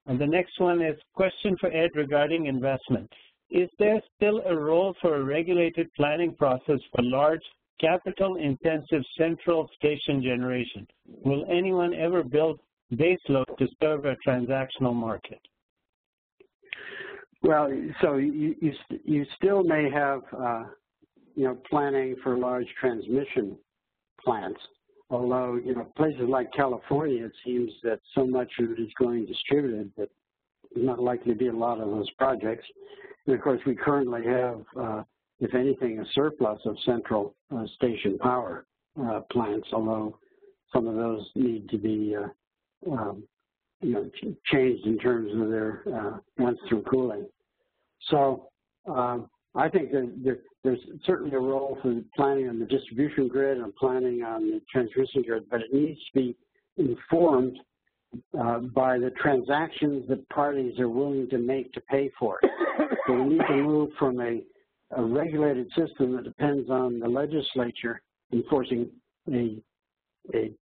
And the next one is, question for Ed regarding investment. Is there still a role for a regulated planning process for large, capital-intensive central station generation? Will anyone ever build baseload to serve a transactional market? Well, so you still may have, planning for large transmission plants, although, places like California, it seems that so much of it is going distributed that there's not likely to be a lot of those projects. And of course, we currently have, if anything, a surplus of central station power plants, although some of those need to be, changed in terms of their once-through cooling. So I think that there's certainly a role for planning on the distribution grid and planning on the transmission grid, but it needs to be informed by the transactions that parties are willing to make to pay for it. So we need to move from a regulated system that depends on the legislature enforcing a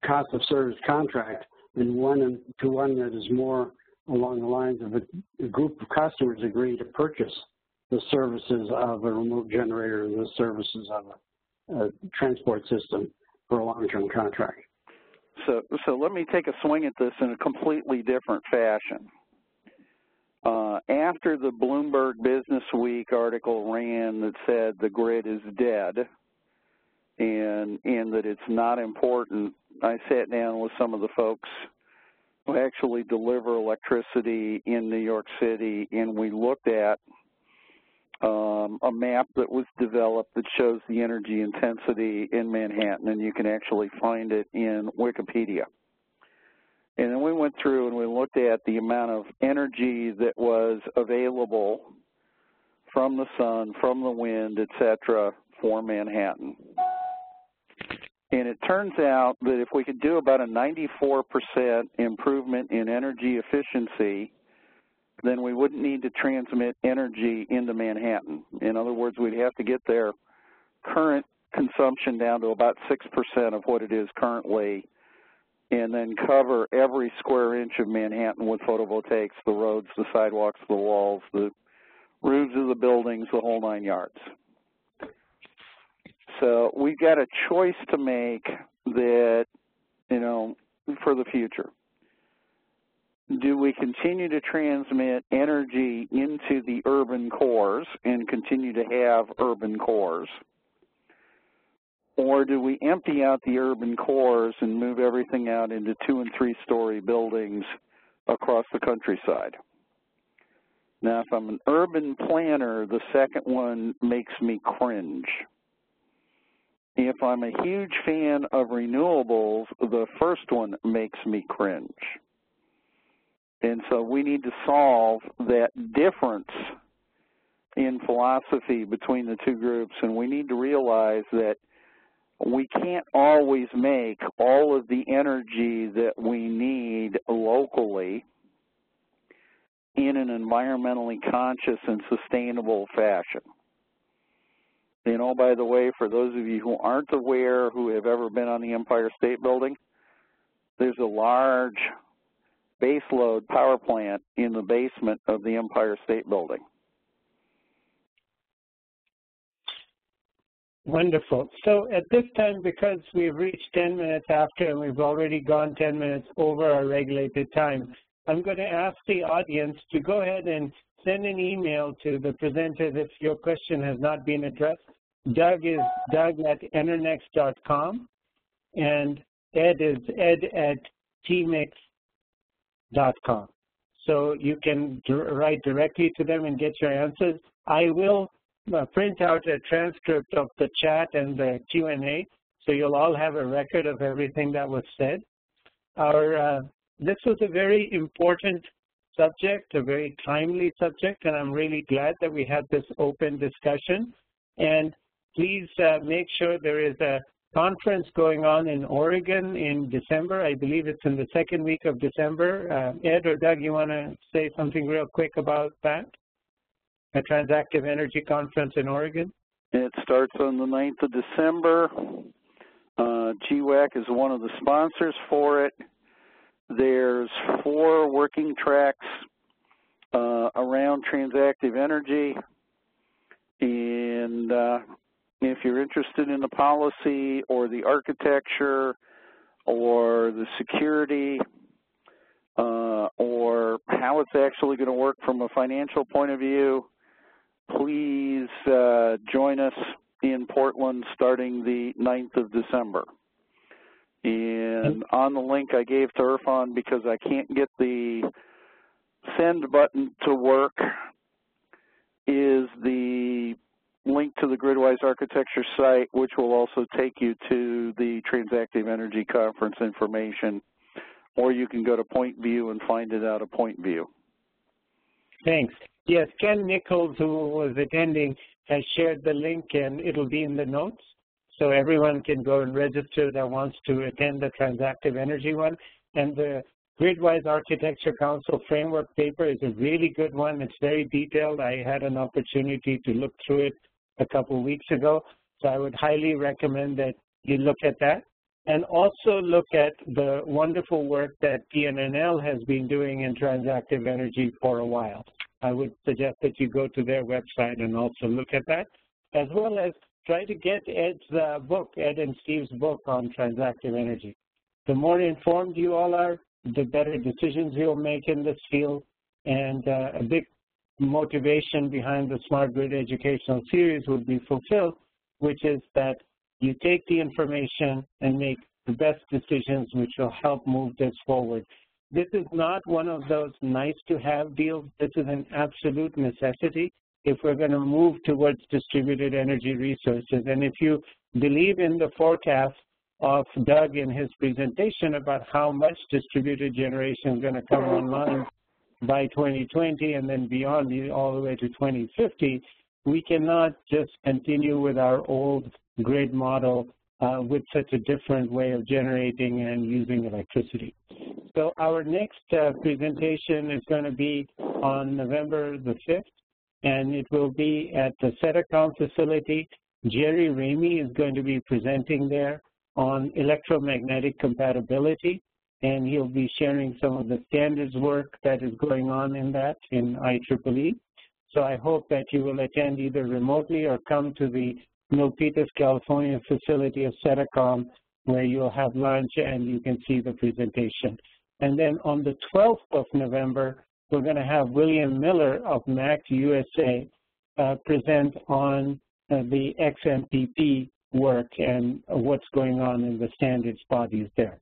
cost of service contract to one that is more along the lines of a group of customers agree to purchase the services of a remote generator, the services of a transport system for a long-term contract. So let me take a swing at this in a completely different fashion. After the Bloomberg Business Week article ran that said the grid is dead and that it's not important, I sat down with some of the folks who actually deliver electricity in New York City, and we looked at a map that was developed that shows the energy intensity in Manhattan, and you can actually find it in Wikipedia. And then we went through and we looked at the amount of energy that was available from the sun, from the wind, et cetera, for Manhattan. And it turns out that if we could do about a 94% improvement in energy efficiency, then we wouldn't need to transmit energy into Manhattan. In other words, we'd have to get their current consumption down to about 6% of what it is currently, and then cover every square inch of Manhattan with photovoltaics, the roads, the sidewalks, the walls, the roofs of the buildings, the whole 9 yards. So we've got a choice to make that, for the future. Do we continue to transmit energy into the urban cores and continue to have urban cores? Or do we empty out the urban cores and move everything out into 2- and 3-story buildings across the countryside? Now, if I'm an urban planner, the second one makes me cringe. If I'm a huge fan of renewables, the first one makes me cringe. And so we need to solve that difference in philosophy between the two groups, and we need to realize that we can't always make all of the energy that we need locally in an environmentally conscious and sustainable fashion. You know, by the way, for those of you who aren't aware, who have ever been on the Empire State Building, there's a large baseload power plant in the basement of the Empire State Building. Wonderful. So at this time, because we've reached 10 minutes after and we've already gone 10 minutes over our regulated time, I'm going to ask the audience to go ahead and send an email to the presenters if your question has not been addressed. Doug is doug@enernext.com, and Ed is ed@tmix.com. So you can write directly to them and get your answers. I will print out a transcript of the chat and the Q&A, so you'll all have a record of everything that was said. This was a very important subject, a very timely subject, and I'm really glad that we had this open discussion. And please make sure there is a conference going on in Oregon in December. I believe it's in the second week of December. Ed or Doug, you want to say something real quick about that? A Transactive Energy Conference in Oregon? It starts on the 9th of December. GWAC is one of the sponsors for it. There's 4 working tracks around transactive energy. And if you're interested in the policy or the architecture or the security or how it's actually going to work from a financial point of view, please join us in Portland starting the 9th of December. And on the link I gave to Irfan, because I can't get the send button to work, is the link to the Gridwise Architecture site, which will also take you to the Transactive Energy Conference information, or you can go to Point View and find it out of Point View. Thanks. Yes, Ken Nichols, who was attending, has shared the link, and it'll be in the notes. So everyone can go and register that wants to attend the Transactive Energy one. And the Gridwise Architecture Council framework paper is a really good one. It's very detailed. I had an opportunity to look through it a couple of weeks ago. So I would highly recommend that you look at that. And also look at the wonderful work that PNNL has been doing in transactive energy for a while. I would suggest that you go to their website and also look at that, as well as try to get Ed's book, Ed and Steve's book on transactive energy. The more informed you all are, the better decisions you'll make in this field. And a big motivation behind the Smart Grid Educational Series would be fulfilled, which is that you take the information and make the best decisions which will help move this forward. This is not one of those nice-to-have deals. This is an absolute necessity if we're going to move towards distributed energy resources. And if you believe in the forecast of Doug in his presentation about how much distributed generation is going to come online by 2020 and then beyond all the way to 2050, we cannot just continue with our old grid model with such a different way of generating and using electricity. So our next presentation is going to be on November the 5th, and it will be at the Setacom facility. Jerry Ramey is going to be presenting there on electromagnetic compatibility, and he'll be sharing some of the standards work that is going on in that in IEEE. So I hope that you will attend either remotely or come to the Milpitas, California facility of Setacom, where you'll have lunch and you can see the presentation. And then on the 12th of November, we're going to have William Miller of MAC USA present on the XMPP work and what's going on in the standards bodies there.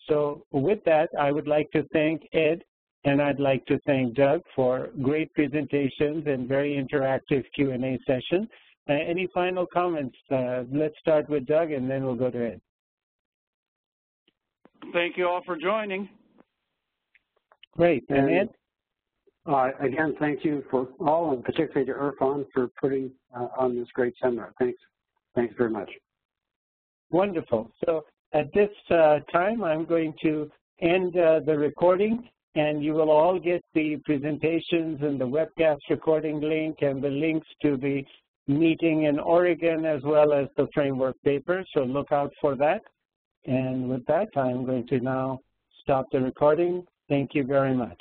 So with that, I would like to thank Ed, and I'd like to thank Doug for great presentations and very interactive Q&A session. Any final comments? Let's start with Doug, and then we'll go to Ed. Thank you all for joining. Great. And Ed? Again, thank you for all, and particularly to Irfan for putting on this great seminar. Thanks. Thanks very much. Wonderful. So at this time, I'm going to end the recording, and you will all get the presentations and the webcast recording link and the links to the meeting in Oregon as well as the framework paper, so look out for that. And with that, I'm going to now stop the recording. Thank you very much.